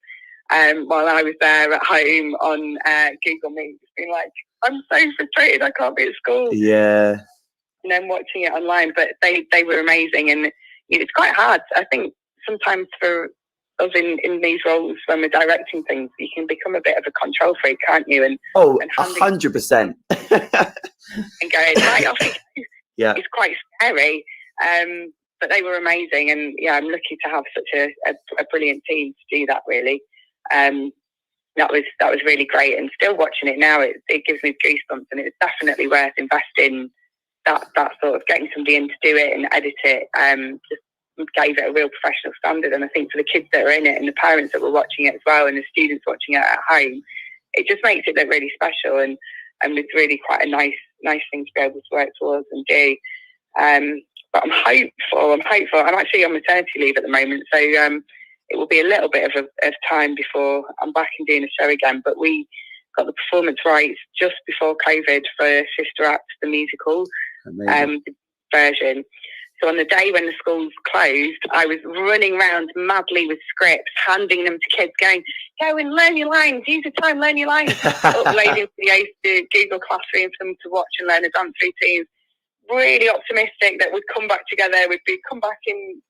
While I was there at home on Google Meet, it's been like, I'm so frustrated I can't be at school. Yeah. And then watching it online, but they were amazing, and it's quite hard. I think sometimes for us in these roles when we're directing things, you can become a bit of a control freak, can't you? And 100%. And going right off. Yeah, it's quite scary. But they were amazing, and I'm lucky to have such a brilliant team to do that. Really, that was really great. And still watching it now, it gives me goosebumps, and it's definitely worth investing that sort of getting somebody in to do it and edit it. Just gave it a real professional standard, and I think for the kids that are in it and the parents that were watching it as well, and the students watching it at home, it just makes it look really special, and it's really quite a nice thing to be able to work towards and do. But I'm hopeful. I'm actually on maternity leave at the moment, so it will be a little bit of time before I'm back and doing a show again. But we got the performance rights just before COVID for Sister Act, the musical version. So on the day when the schools closed, I was running around madly with scripts, handing them to kids, going, go and learn your lines, use your time, learn your lines, uploading to Google Classroom for them to watch and learn a dance routine. Really optimistic that we'd come back together, come back in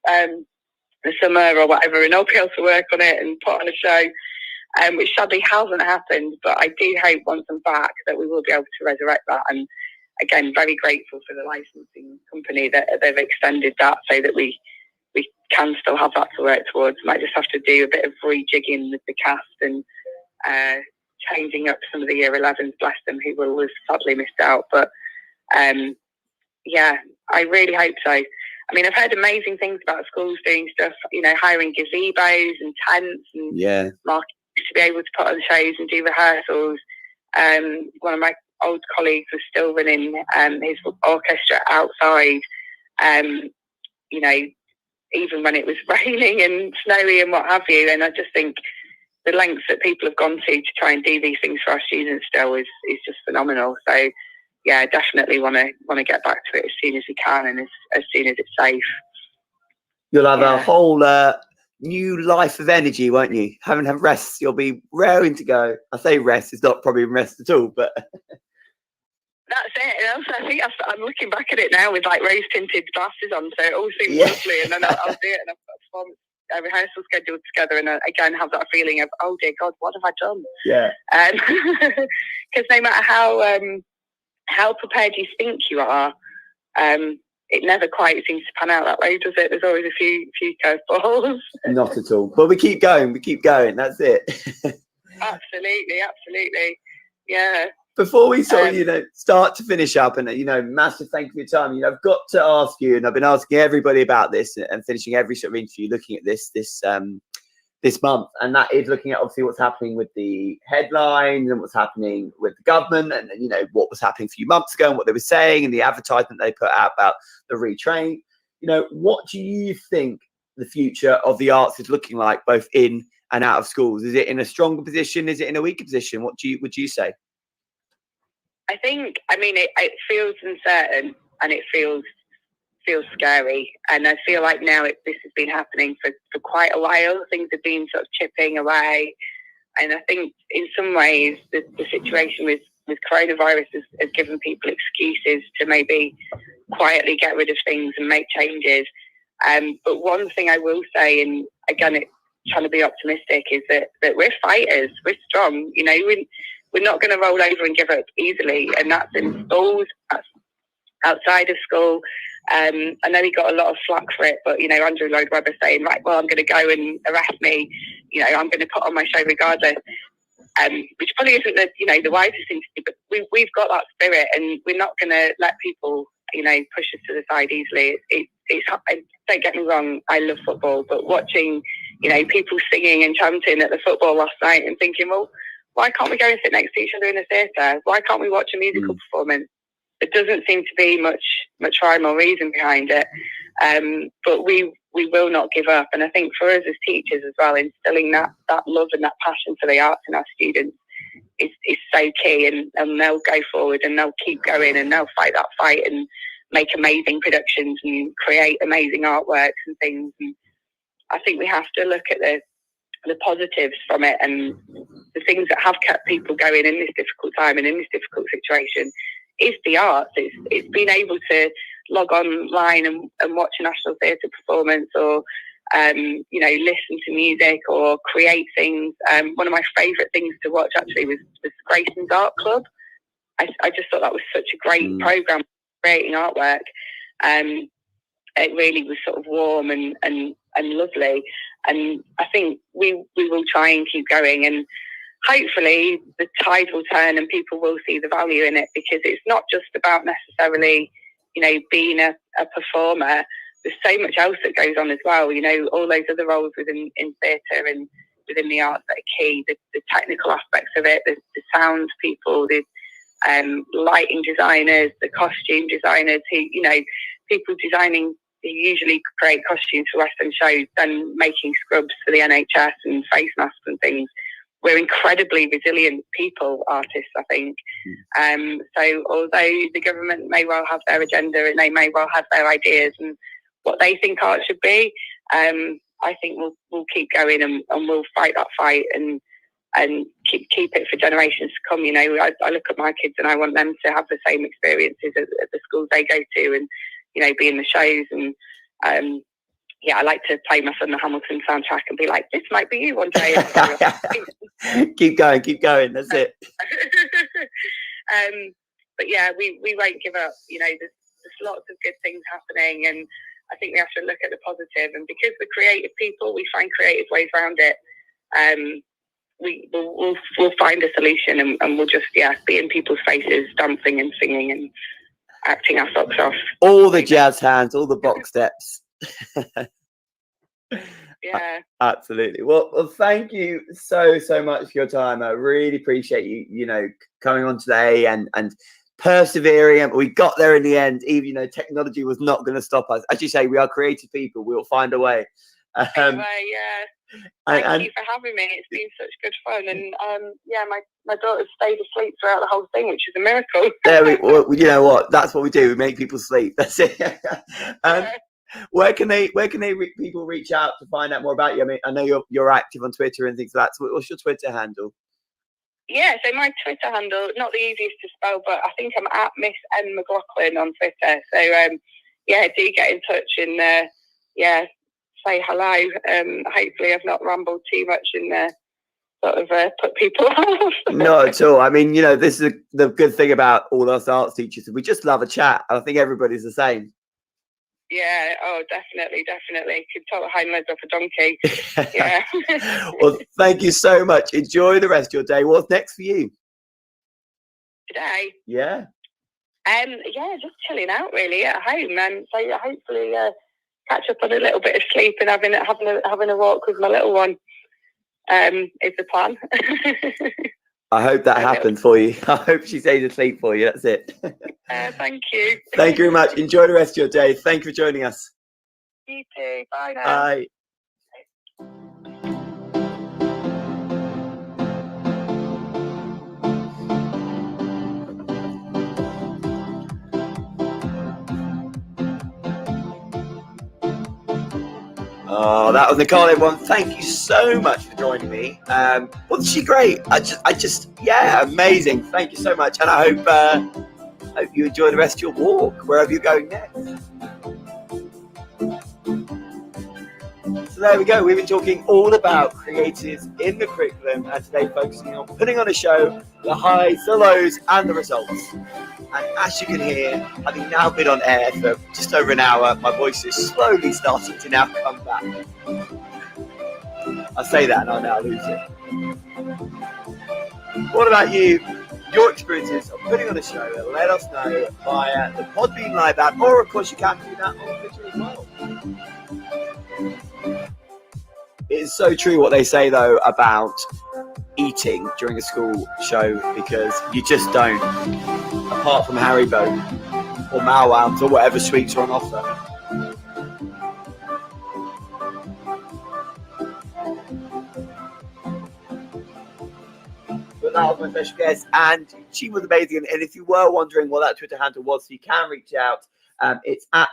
the summer or whatever, and I'll be able to work on it and put on a show, which sadly hasn't happened. But I do hope once I'm back that we will be able to resurrect that. And again, very grateful for the licensing company that they've extended that so that we can still have that to work towards. Might just have to do a bit of rejigging with the cast and changing up some of the year 11s, bless them, who will have sadly missed out. But I really hope so. I mean, I've heard amazing things about schools doing stuff, hiring gazebos and tents and markets to be able to put on shows and do rehearsals. One of my old colleagues was still running his orchestra outside, even when it was raining and snowy and what have you. And I just think the lengths that people have gone to try and do these things for our students still is just phenomenal. So yeah, definitely want to get back to it as soon as we can and as soon as it's safe. You'll have a whole new life of energy, won't you? Haven't had rest. You'll be raring to go. I say rest, it's not probably rest at all, but that's it. I think I'm looking back at it now with like rose tinted glasses on, so it all seems lovely. And then I'll do it, and I've got a rehearsal scheduled together, and again have that feeling of, oh dear God, what have I done? Yeah. Because no matter how prepared you think you are, it never quite seems to pan out that way, does it? There's always a few curveballs. Not at all. But we keep going. That's it. Absolutely. Yeah. Before we sort of, start to finish up, and massive thank you for your time. I've got to ask you, and I've been asking everybody about this, and finishing every sort of interview looking at this month, and that is looking at obviously what's happening with the headlines and what's happening with the government, and what was happening a few months ago and what they were saying and the advertisement they put out about the retrain. What do you think the future of the arts is looking like, both in and out of schools? Is it in a stronger position? Is it in a weaker position? What would you say? I think, it feels uncertain, and it feels scary, and I feel like now this has been happening for quite a while. Things have been sort of chipping away, and I think in some ways the situation with coronavirus has given people excuses to maybe quietly get rid of things and make changes. But one thing I will say, and again, it's trying to be optimistic, is that we're fighters, we're strong. You know, we're not going to roll over and give up easily, and that's in schools, that's outside of school. I know he got a lot of flack for it, but, you know, Andrew Lloyd Webber saying, right, well, I'm going to go and arrest me, you know, I'm going to put on my show regardless, which probably isn't the wisest thing to do, but we've got that spirit, and we're not going to let people, you know, push us to the side easily. Don't get me wrong, I love football, but watching, you know, people singing and chanting at the football last night and thinking, well, why can't we go and sit next to each other in the theatre? Why can't we watch a musical performance? There doesn't seem to be much rhyme or reason behind it, but we will not give up. And I think for us as teachers as well, instilling that love and that passion for the arts in our students is so key. And they'll go forward and they'll keep going and they'll fight that fight and make amazing productions and create amazing artworks and things. And I think we have to look at the positives from it, and the things that have kept people going in this difficult time and in this difficult situation is the arts. It's being able to log online and watch a National Theatre performance, or you know, listen to music or create things. One of my favourite things to watch actually was Grayson's Art Club. I just thought that was such a great programme, creating artwork. It really was sort of warm and lovely, and I think we will try and keep going, and hopefully the tide will turn and people will see the value in it, because it's not just about necessarily, you know, being a performer. There's so much else that goes on as well, you know, all those other roles in theatre and within the arts that are key, the technical aspects of it, the sound people, the lighting designers, the costume designers, who, you know, people designing, who usually create costumes for Western shows, then making scrubs for the NHS and face masks and things. We're incredibly resilient people, artists, I think. So although the government may well have their agenda and they may well have their ideas and what they think art should be, I think we'll keep going and we'll fight that fight and keep it for generations to come. You know, I look at my kids and I want them to have the same experiences at the schools they go to, and, you know, be in the shows. And yeah, I like to play my son the Hamilton soundtrack and be like, this might be you one day. Keep going. That's it. But yeah, we won't give up. You know, there's lots of good things happening, and I think we have to look at the positive. And because we're creative people, we find creative ways around it. We'll find a solution, and we'll just be in people's faces, dancing and singing and acting our socks off. All the jazz hands, all the box steps. Yeah, absolutely. Well, thank you so much for your time. I really appreciate you know, coming on today and persevering. And we got there in the end, even though technology was not going to stop us. As you say, we are creative people. We'll find a way. Anyway, Thank you for having me. It's been such good fun, and my daughter stayed asleep throughout the whole thing, which is a miracle. Well, you know what? That's what we do. We make people sleep. That's it. Where can people reach out to find out more about you? I mean, I know you're active on Twitter and things like that. So what's your Twitter handle? Yeah, so my Twitter handle, not the easiest to spell, but I think I'm at Miss N McLaughlin on Twitter. So do get in touch and say hello. Hopefully I've not rambled too much and sort of put people off. Not at all. I mean, you know, this is the good thing about all us arts teachers. We just love a chat. I think everybody's the same. Yeah, definitely. Could talk the hind legs off a donkey. Yeah. Well, thank you so much. Enjoy the rest of your day. What's next for you? Today? Yeah. Just chilling out really at home. So hopefully catch up on a little bit of sleep and having a walk with my little one. Is the plan. I hope that happens for you. I hope she stays asleep for you. That's it. Thank you. Thank you very much. Enjoy the rest of your day. Thank you for joining us. You too. Bye now. Bye. Oh, that was Nicole, everyone. Thank you so much for joining me. Wasn't she great? Amazing. Thank you so much. And I hope you enjoy the rest of your walk, wherever you're going next. So there we go. We've been talking all about creatives in the curriculum, and today focusing on putting on a show, the highs, the lows, and the results. And as you can hear, having now been on air for just over an hour, my voice is slowly starting to now come back. I say that and I now lose it. What about you? Your experiences of putting on a show? Let us know via the Podbean Live app, or of course you can do that on Twitter as well. It is so true what they say though about eating during a school show, because you just don't, apart from Haribo or Malwams or whatever sweets are on offer. But that was my special guest, and she was amazing. And if you were wondering what that Twitter handle was, you can reach out. It's at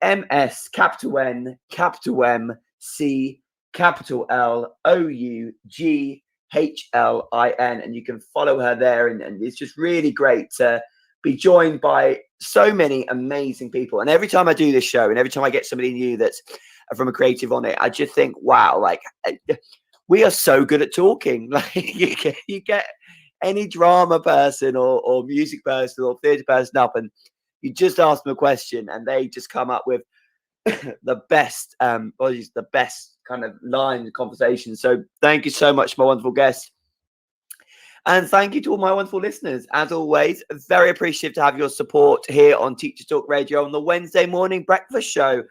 MS capital N capital M C capital L OUGHLIN, and you can follow her there. And it's just really great to be joined by so many amazing people. And every time I do this show, and every time I get somebody new that's from a creative on it, I just think, wow, like we are so good at talking. Like you get any drama person or music person or theatre person up, and you just ask them a question, and they just come up with the best, the best kind of line of conversation. So thank you so much, my wonderful guest. And thank you to all my wonderful listeners. As always, very appreciative to have your support here on Teachers Talk Radio on the Wednesday morning breakfast show.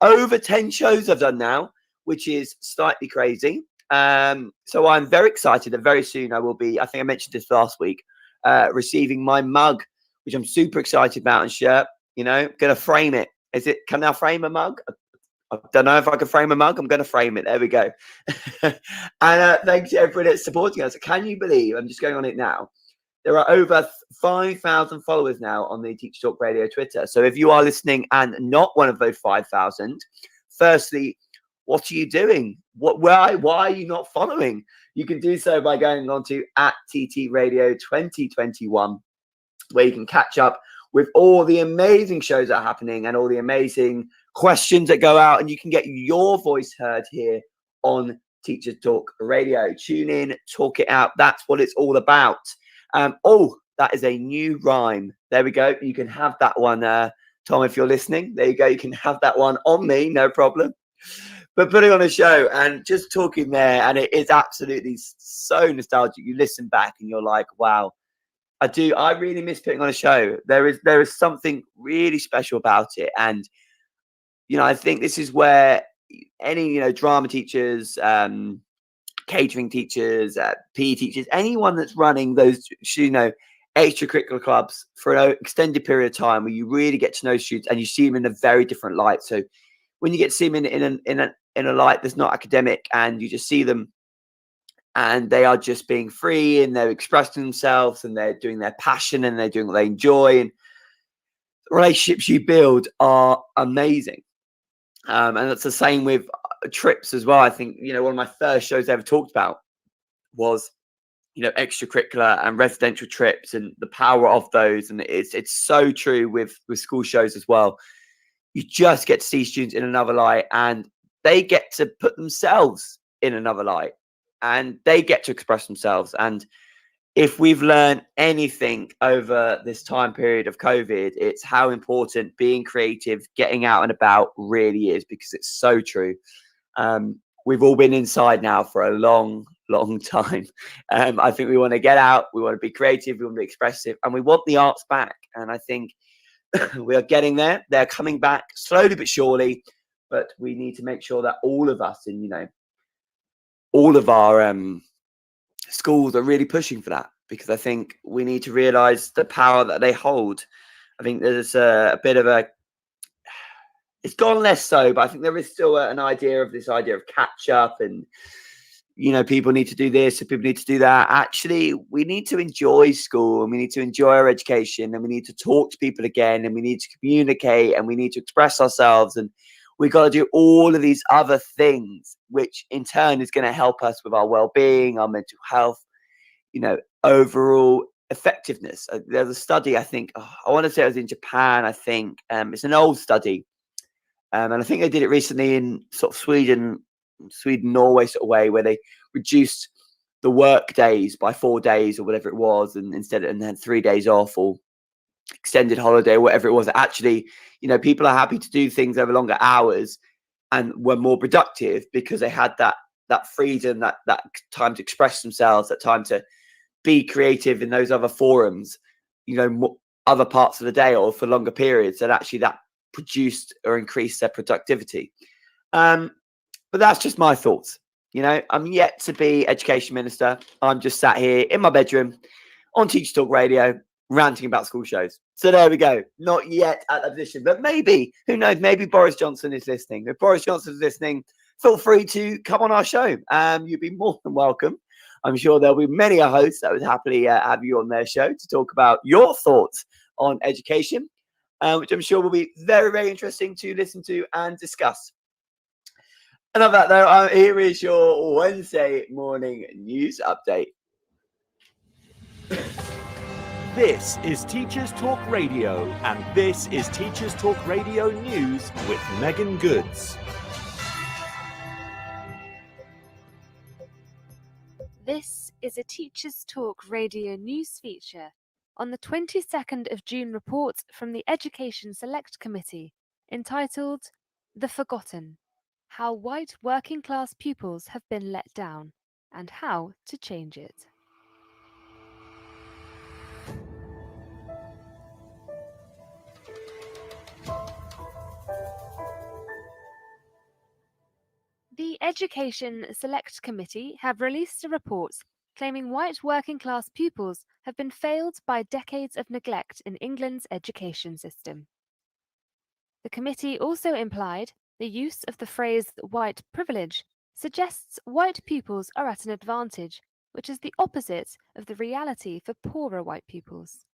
Over 10 shows I've done now, which is slightly crazy. So I'm very excited that very soon I will be, I think I mentioned this last week, receiving my mug, which I'm super excited about, and shirt, going to frame it. Can I frame a mug? I don't know if I can frame a mug. I'm going to frame it. There we go. And thanks to everybody that's supporting us. Can you believe, I'm just going on it now, there are over 5,000 followers now on the Teacher Talk Radio Twitter. So if you are listening and not one of those 5,000, firstly, what are you doing? Why are you not following? You can do so by going on to @TT Radio 2021, where you can catch up with all the amazing shows that are happening and all the amazing questions that go out, and you can get your voice heard here on Teacher Talk Radio. Tune in, talk it out. That's what it's all about. That is a new rhyme. There we go. You can have that one, Tom, if you're listening. There you go. You can have that one on me, no problem. But putting on a show and just talking there, and it is absolutely so nostalgic. You listen back and you're like, wow, I really miss putting on a show. There is something really special about it. And I think this is where any drama teachers, catering teachers, PE teachers, anyone that's running those extracurricular clubs for an extended period of time, where you really get to know students and you see them in a very different light. So when you get to see them in a light that's not academic, and you just see them and they are just being free, and they're expressing themselves, and they're doing their passion, and they're doing what they enjoy, and the relationships you build are amazing. And that's the same with trips as well. I think, one of my first shows I ever talked about was, extracurricular and residential trips and the power of those. And it's so true with school shows as well. You just get to see students in another light, and they get to put themselves in another light, and they get to express themselves. And if we've learned anything over this time period of COVID, it's how important being creative, getting out and about really is, because it's so true. We've all been inside now for a long, long time. I think we want to get out, we want to be creative, we want to be expressive, and we want the arts back. And I think we are getting there. They're coming back slowly but surely, but we need to make sure that all of us and, all of our schools are really pushing for that, because I think we need to realize the power that they hold. I think there's a bit of it's gone less so, but I think there is still an idea of catch up, and people need to do this and people need to do that. Actually, we need to enjoy school, and we need to enjoy our education, and we need to talk to people again, and we need to communicate, and we need to express ourselves, and we've got to do all of these other things, which in turn is going to help us with our well-being, our mental health, overall effectiveness. There's a study, I think, I want to say it was in Japan, I think. It's an old study. And I think they did it recently in sort of Sweden Sweden, Norway sort of way, where they reduced the work days by 4 days or whatever it was, and then 3 days off or extended holiday or whatever it was. Actually, people are happy to do things over longer hours and were more productive because they had that freedom, that time to express themselves, that time to be creative in those other forums, other parts of the day or for longer periods, and actually that produced or increased their productivity. But that's just my thoughts. I'm yet to be education minister. I'm just sat here in my bedroom on Teacher Talk Radio ranting about school shows. So there we go. Not yet at that position, but maybe, who knows, maybe Boris Johnson is listening. If Boris Johnson is listening, feel free to come on our show. You'd be more than welcome. I'm sure there'll be many a host that would happily have you on their show to talk about your thoughts on education, which I'm sure will be very, very interesting to listen to and discuss. And of that, though, here is your Wednesday morning news update. This is Teachers Talk Radio, and this is Teachers Talk Radio News with Megan Goods. This is a Teachers Talk Radio news feature on the 22nd of June report from the Education Select Committee entitled The Forgotten: How White Working Class Pupils Have Been Let Down and How to Change It. The Education Select Committee have released a report claiming white working class pupils have been failed by decades of neglect in England's education system. The committee also implied the use of the phrase white privilege suggests white pupils are at an advantage, which is the opposite of the reality for poorer white pupils.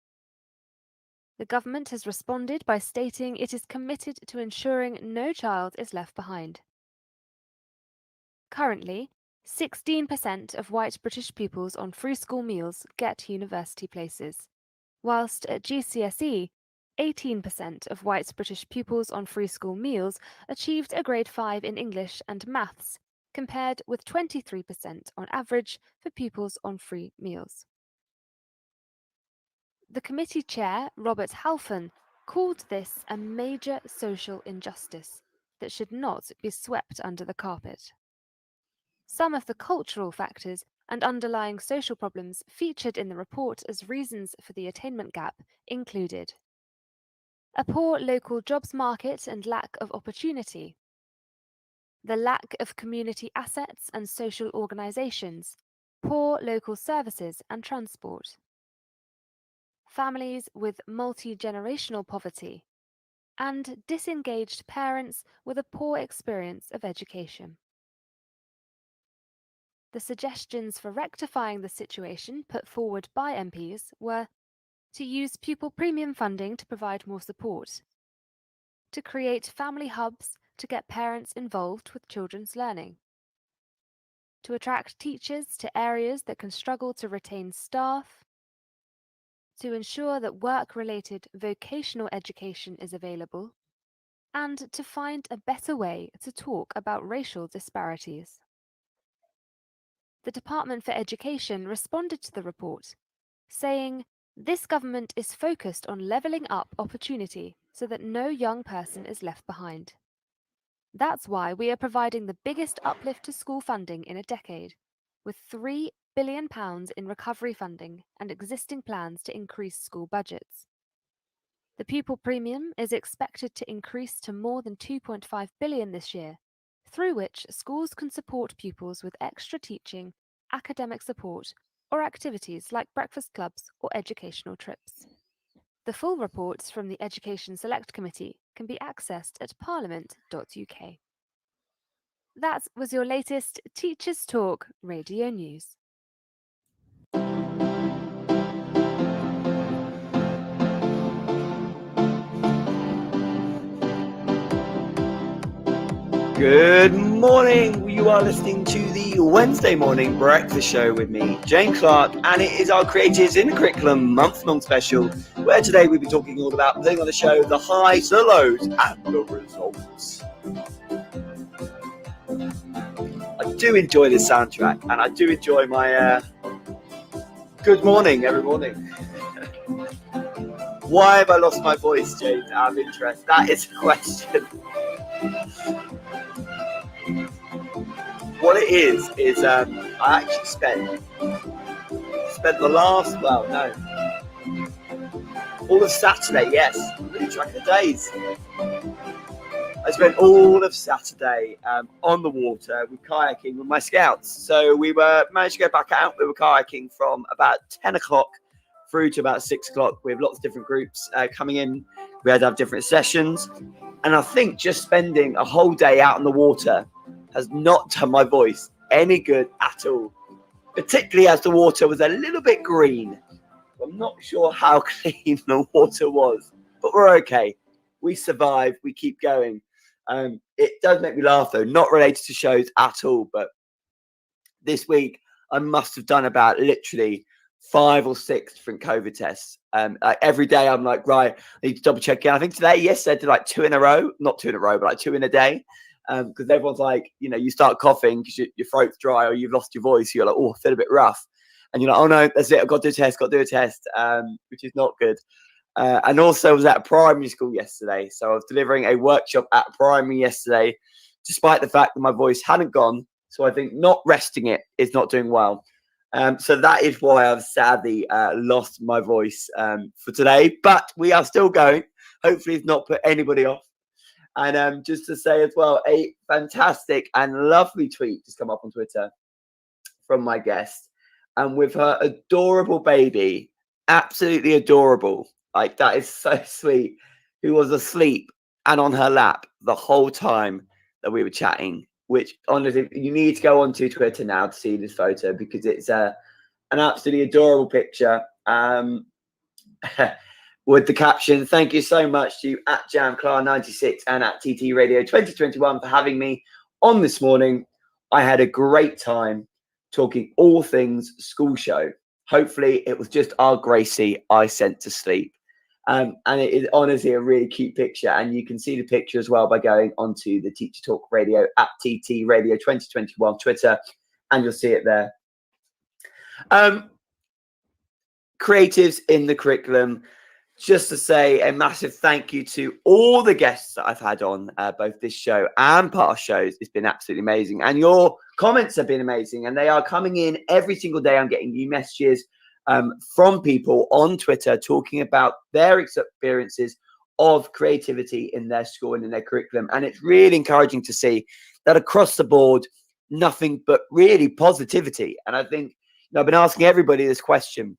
The government has responded by stating it is committed to ensuring no child is left behind. Currently, 16% of white British pupils on free school meals get university places, whilst at GCSE, 18% of white British pupils on free school meals achieved a grade 5 in English and maths, compared with 23% on average for pupils on free meals. The committee chair, Robert Halfon, called this a major social injustice that should not be swept under the carpet. Some of the cultural factors and underlying social problems featured in the report as reasons for the attainment gap included a poor local jobs market and lack of opportunity, the lack of community assets and social organisations, poor local services and transport, families with multi-generational poverty, and disengaged parents with a poor experience of education. The suggestions for rectifying the situation put forward by MPs were to use pupil premium funding to provide more support, to create family hubs to get parents involved with children's learning, to attract teachers to areas that can struggle to retain staff, to ensure that work-related vocational education is available, and to find a better way to talk about racial disparities. The Department for Education responded to the report, saying, "This government is focused on levelling up opportunity so that no young person is left behind. That's why we are providing the biggest uplift to school funding in a decade, with £3 billion in recovery funding and existing plans to increase school budgets. The pupil premium is expected to increase to more than £2.5 billion this year, through which schools can support pupils with extra teaching, academic support, or activities like breakfast clubs or educational trips." The full reports from the Education Select Committee can be accessed at parliament.uk. That was your latest Teachers Talk Radio News. Good morning. You are listening to the Wednesday morning breakfast show with me, James Clark, and it is our Creators in the Curriculum month-long special, where today we'll be talking all about putting on the show, the highs, the lows, and the results. do enjoy the soundtrack, and I do enjoy my good morning every morning. Why have I lost my voice, James? Out of interest, that is a question. What it is I actually spent the last, all of Saturday, yes, I'm really track of the days. I spent all of Saturday on the water with kayaking with my scouts. So we managed to go back out. We were kayaking from about 10 o'clock through to about 6 o'clock. We have lots of different groups coming in. We had to have different sessions. And I think just spending a whole day out on the water has not done my voice any good at all, particularly as the water was a little bit green. I'm not sure how clean the water was, but we're okay. We survive. We keep going. It does make me laugh, though, not related to shows at all. But this week, I must have done about literally 5 or 6 different COVID tests. Every day, I'm like, right, I need to double check again. I think yesterday, I did like 2 in a row. Not 2 in a row, but like 2 in a day. Because everyone's like, you start coughing because your throat's dry or you've lost your voice. You're like, oh, I feel a bit rough. And you're like, oh, no, that's it. I've got to do a test, which is not good. And also I was at a primary school yesterday. So I was delivering a workshop at a primary yesterday, despite the fact that my voice hadn't gone. So I think not resting it is not doing well. So that is why I've sadly lost my voice for today. But we are still going. Hopefully it's not put anybody off. And just to say as well, a fantastic and lovely tweet just come up on Twitter from my guest. And with her adorable baby, absolutely adorable. Like, that is so sweet. Who was asleep and on her lap the whole time that we were chatting, which honestly, you need to go onto Twitter now to see this photo because it's an absolutely adorable picture. With the caption, thank you so much to at JamClar96 and at TT Radio 2021 for having me on this morning. I had a great time talking all things school show. Hopefully it was just our Gracie I sent to sleep. And it is honestly a really cute picture. And you can see the picture as well by going onto the Teacher Talk Radio at TT Radio 2021 Twitter, and you'll see it there. Creatives in the curriculum. Just to say a massive thank you to all the guests that I've had on both this show and past shows. It's been absolutely amazing. And your comments have been amazing. And they are coming in every single day. I'm getting new messages from people on Twitter talking about their experiences of creativity in their school and in their curriculum. And it's really encouraging to see that across the board, nothing but really positivity. And I think I've been asking everybody this question.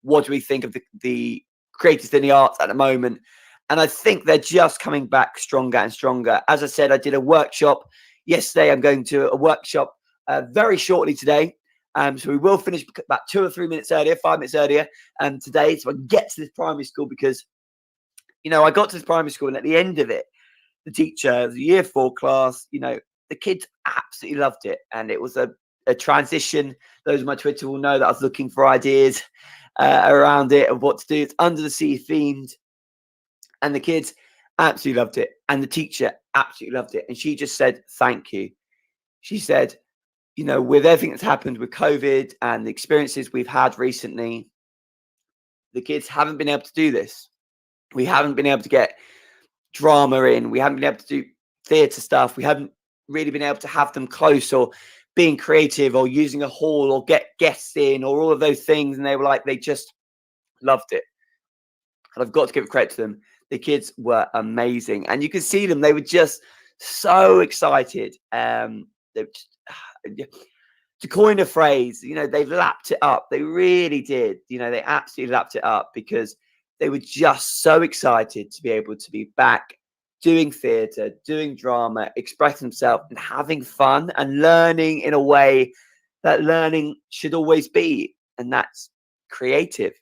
What do we think of the creators in the arts at the moment? And I think they're just coming back stronger and stronger. As I said, I did a workshop yesterday. I'm going to a workshop very shortly today. So we will finish about 2 or 3 minutes earlier, 5 minutes earlier today. So I can get to this primary school because, I got to this primary school and at the end of it, the teacher, the year 4 class, the kids absolutely loved it. And it was a transition. Those on my Twitter will know that I was looking for ideas around it of what to do. It's under the sea themed, and the kids absolutely loved it, and the teacher absolutely loved it. And she just said thank you. She said, with everything that's happened with COVID and the experiences we've had recently, the kids haven't been able to do this. We haven't been able to get drama in. We haven't been able to do theatre stuff. We haven't really been able to have them close or being creative or using a hall or get guests in or all of those things. And they were like, they just loved it. And I've got to give credit to them. The kids were amazing. And you could see them. They were just so excited. To coin a phrase, they've lapped it up. They really did. They absolutely lapped it up because they were just so excited to be able to be back doing theatre, doing drama, expressing themselves and having fun and learning in a way that learning should always be. And that's creative.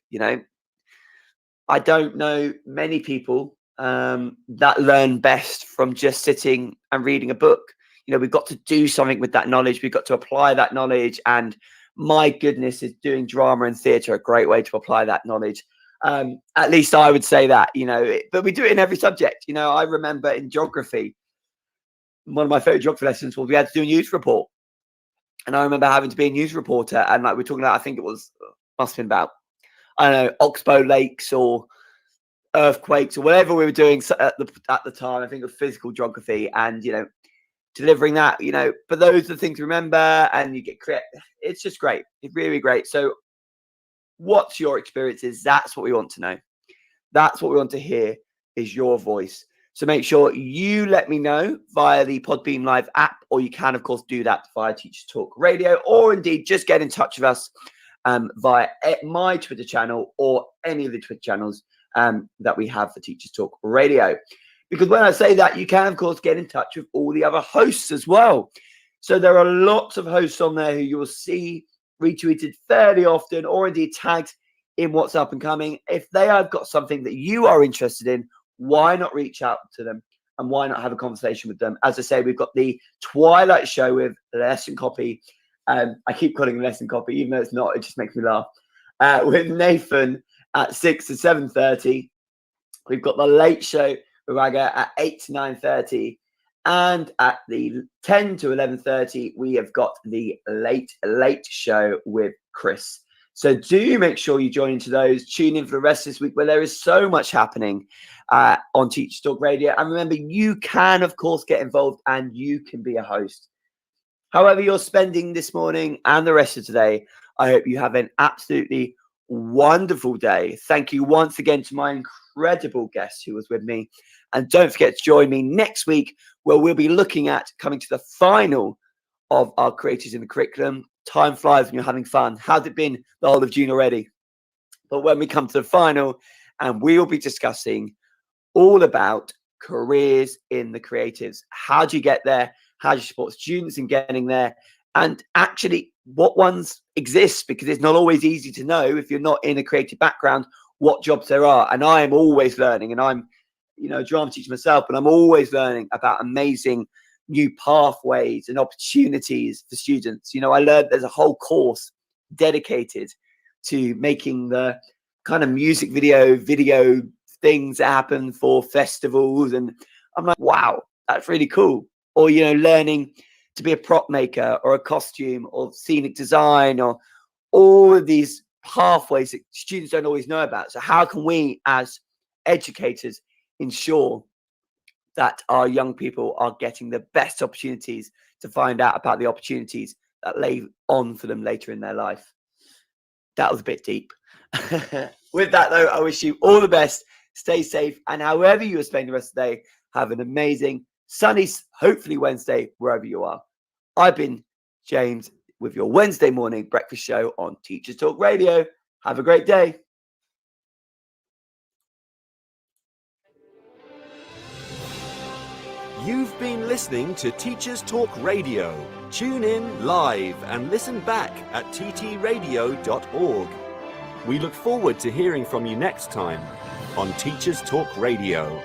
I don't know many people that learn best from just sitting and reading a book. We've got to do something with that knowledge. We've got to apply that knowledge. And my goodness, is doing drama and theatre a great way to apply that knowledge. At least I would say that, but we do it in every subject. I remember in geography, one of my favorite geography lessons was we had to do a news report. And I remember having to be a news reporter, and like we're talking about, I think it must have been about, I don't know, Oxbow Lakes or earthquakes or whatever we were doing at the time. I think of physical geography, and delivering that, but those are the things to remember, and you get creative. It's just great. It's really great. So what's your experiences? That's what we want to know. That's what we want to hear, is your voice. So make sure you let me know via the Podbean Live app, or you can, of course, do that via Teachers Talk Radio, or indeed just get in touch with us via my Twitter channel or any of the Twitter channels that we have for Teachers Talk Radio. Because when I say that, you can, of course, get in touch with all the other hosts as well. So there are lots of hosts on there who you will see retweeted fairly often, or indeed tagged in what's up and coming. If they have got something that you are interested in, why not reach out to them, and why not have a conversation with them? As I say, we've got the Twilight Show with Lesson Copy. I keep calling it Lesson Copy, even though it's not. It just makes me laugh. With Nathan at 6 to 7:30. We've got the Late Show with Raga at 8 to 9:30. And at the 10 to 11:30, we have got the Late Show with Chris. So do make sure you join into those. Tune in for the rest of this week, where there is so much happening on Teachers Talk Radio. And remember, you can, of course, get involved, and you can be a host. However you're spending this morning and the rest of today, I hope you have an absolutely wonderful day. Thank you once again to my incredible guest who was with me. And don't forget to join me next week, where we'll be looking at coming to the final of our Creators in the Curriculum. Time flies when you're having fun. How's it been the whole of June already? But when we come to the final, and we will be discussing all about careers in the creatives. How do you get there? How do you support students in getting there? And actually, what ones exist? Because it's not always easy to know, if you're not in a creative background, what jobs there are. And I am always learning, and I'm a drama teacher myself, but I'm always learning about amazing new pathways and opportunities for students. I learned there's a whole course dedicated to making the kind of music video things that happen for festivals. And I'm like, wow, that's really cool. Or, learning to be a prop maker or a costume or scenic design, or all of these pathways that students don't always know about. So how can we as educators ensure that our young people are getting the best opportunities to find out about the opportunities that lay on for them later in their life? That was a bit deep. With that, though, I wish you all the best. Stay safe. And however you are spending the rest of the day, have an amazing, sunny, hopefully Wednesday, wherever you are. I've been James with your Wednesday morning breakfast show on Teachers Talk Radio. Have a great day. You've been listening to Teachers Talk Radio. Tune in live and listen back at ttradio.org. We look forward to hearing from you next time on Teachers Talk Radio.